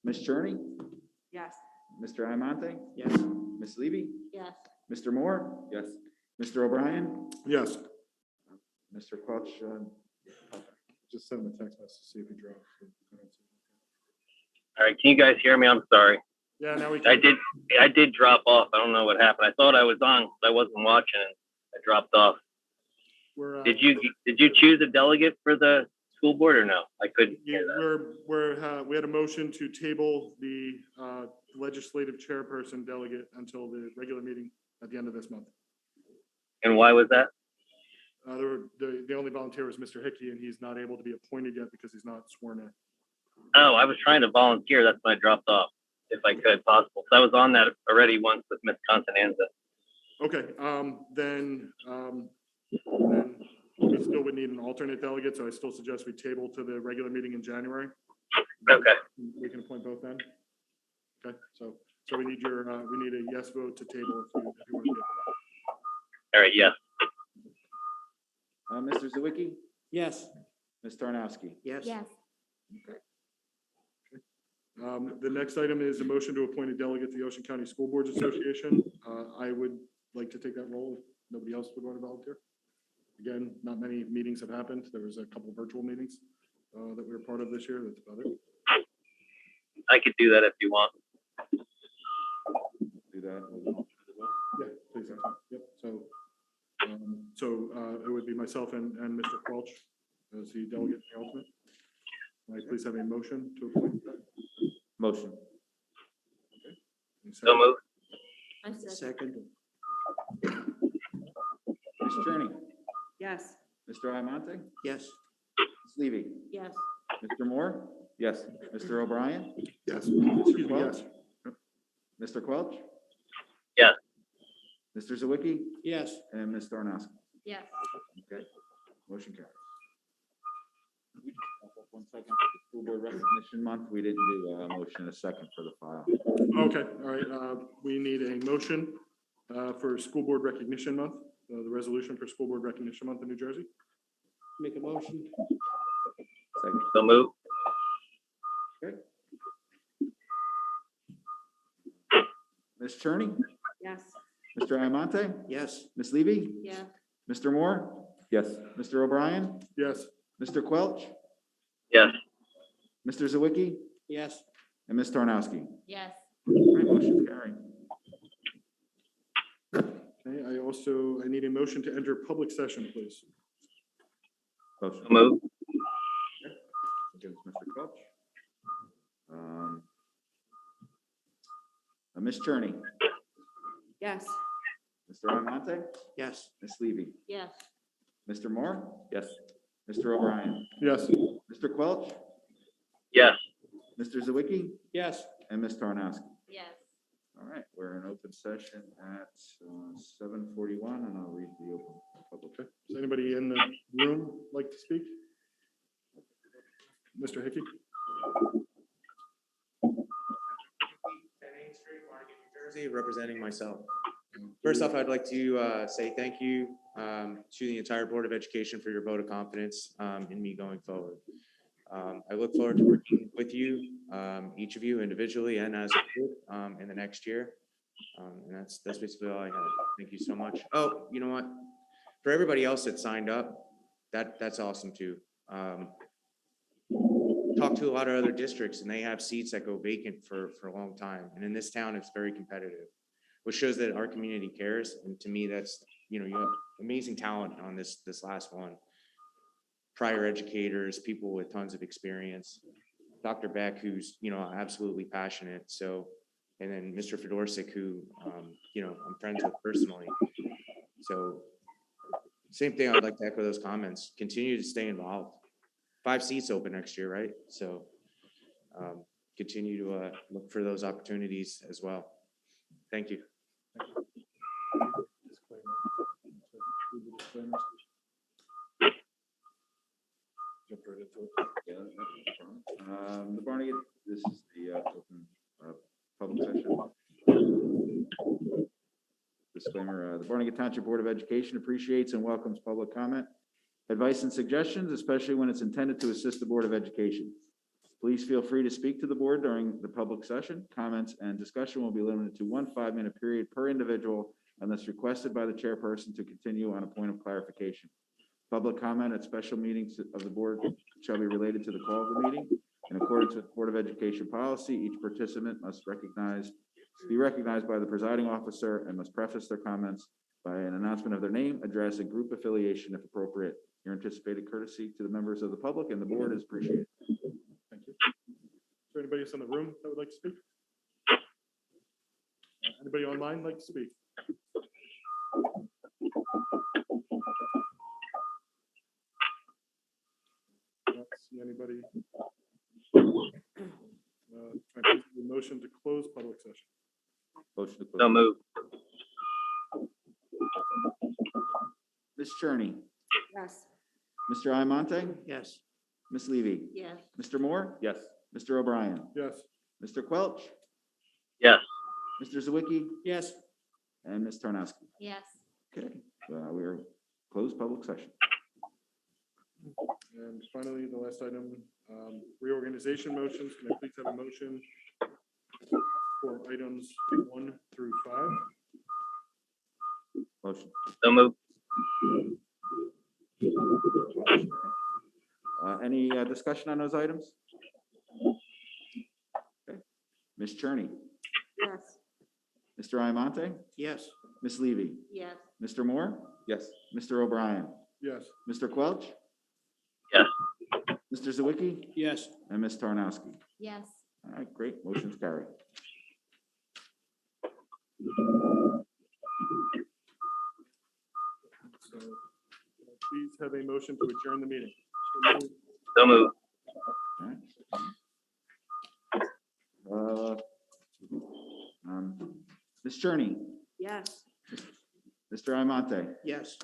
Ms. Cherney? Yes. Mr. Ayamonte? Yes. Ms. Levy? Yes. Mr. Moore? Yes. Mr. O'Brien? Yes. Mr. Quelch? Just send him a text message to see if he drops. All right, can you guys hear me? I'm sorry. Yeah, now we I can. did drop off. I don't know what happened. I thought I was on, but I wasn't watching, and I dropped off. We're, Did you choose a delegate for the school board or no? I couldn't yeah, hear that. we had a motion to table the legislative chairperson delegate until the regular meeting at the end of this month. And why was that? The only volunteer was Mr. Hickey, and he's not able to be appointed yet because he's not sworn in. Oh, I was trying to volunteer. That's when I dropped off. if I could, possible. So I was on that already once with Ms. Constanza. Okay, then we still would need an alternate delegate, so I still suggest we table to the regular meeting in January. Okay. We can appoint both then. Okay, so we need we need a yes vote to table if you want to. All right, yes. Mr. Zawicki, Yes. Ms. Tarnowski. Yes. Yes. The next item is a motion to appoint a delegate to the Ocean County School Boards Association. I would like to take that role if nobody else would want to volunteer. Again, not many meetings have happened. There was a couple of virtual meetings that we were part of this year. That's about it. I could do that if you want. Do that. Yeah, please. That's fine. Yep. So it would be myself and Mr. Quelch as the delegate, the alternate. Can I please have a motion to appoint? Motion. So moved. I said, Second. Ms. Cherney, Yes. Mr. Iamonte, Yes. Ms. Levy, yes. Mr. Moore? Yes. Mr. O'Brien? Yes. Mr. Excuse me, Quelch? yes. Mr. Quelch? Yes. Mr. Zawicki? Yes. And Ms. Tarnowski. Yes. Okay, motion carries. 1 second, School Board Recognition Month, we didn't do a motion in a second for the file. Okay, all right. We need a motion for School Board Recognition Month, the resolution for School Board Recognition Month in New Jersey. Make a motion. Second. So moved. Okay. Ms. Cherney, Yes. Mr. Iamonte, Yes. Ms. Levy, Yeah. Mr. Moore? Yes. Mr. O'Brien, Yes. Mr. Quelch, Yes. Mr. Zawicki, Yes. and Ms. Tarnowski. Yes. All right, motion carried. Okay, I need a motion to enter public session, please. Motion. So moved. Against Mr. Quelch. Ms. Cherney, Yes. Mr. Iamonte, Yes. Ms. Levy, Yes. Mr. Moore? Yes. Mr. O'Brien, Yes. Mr. Quelch, Yes. Mr. Zawicki, Yes. and Ms. Tarnowski. Yes. All right, we're in open session at 7:41, and I'll read the open public. Okay. Does anybody in the room like to speak? Mr. Hickey? Jersey, representing myself. First off, I'd like to say thank you to the entire Board of Education for your vote of confidence in me going forward. I look forward to working with you, each of you individually and as a group in the next year. And that's basically all I have. Thank you so much. Oh, you know what? For everybody else that signed up, that's awesome too. Talk to a lot of other districts and they have seats that go vacant for a long time. And in this town, it's very competitive, which shows that our community cares. And to me, that's, you have amazing talent on this last one. Prior educators, people with tons of experience. Dr. Beck, who's, absolutely passionate. So, and then Mr. Fedorsik, who, I'm friends with personally. So same thing, I'd like to echo those comments. Continue to stay involved. 5 seats open next year, right? So continue to look for those opportunities as well. Thank you. The Barnegat, this is the open public session. Disclaimer, the Barnegat Township Board of Education appreciates and welcomes public comment, advice and suggestions, especially when it's intended to assist the Board of Education. Please feel free to speak to the board during the public session. Comments and discussion will be limited to 1 5-minute period per individual unless requested by the chairperson to continue on a point of clarification. Public comment at special meetings of the board shall be related to the call of the meeting. In accordance with Board of Education policy, each participant must be recognized by the presiding officer and must preface their comments by an announcement of their name, address, and group affiliation if appropriate. Your anticipated courtesy to the members of the public and the board is appreciated. Thank you. Is there anybody else in the room that would like to speak? Anybody online like to speak? Not see anybody. Can I please have a motion to close session. Motion to close. So moved. Ms. Cherney, Yes. Mr. Iamonte, Yes. Ms. Levy, Yes. Mr. Moore, Yes. Mr. O'Brien, Yes. Mr. Quelch, Yes. Mr. Zawicki, Yes. and Ms. Tarnowski. Yes. Okay, we are closed public session. And finally, the last item, reorganization motions. Can I please have a motion for items 1 through 5? Motion. So moved. Any discussion on those items? Okay. Ms. Cherney, Yes. Mr. Iamonte, Yes. Ms. Levy, Yes. Mr. Moore, Yes. Mr. O'Brien, Yes. Mr. Quelch, Yes. Mr. Zawicki, Yes. and Ms. Tarnowski. Yes. All right, great, motion's carried. So please have a motion to adjourn the meeting. So moved. All right. Ms. Cherney, Yes. Mr. Iamonte, Yes.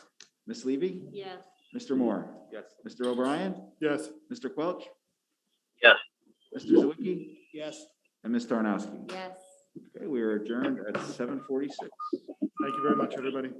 Ms. Levy, Yes. Mr. Moore, Yes. Mr. O'Brien, Yes. Mr. Quelch, Yes. Mr. Zawicki, Yes. and Ms. Tarnowski. Yes. Okay, we are adjourned at 7:46. Thank you very much, everybody.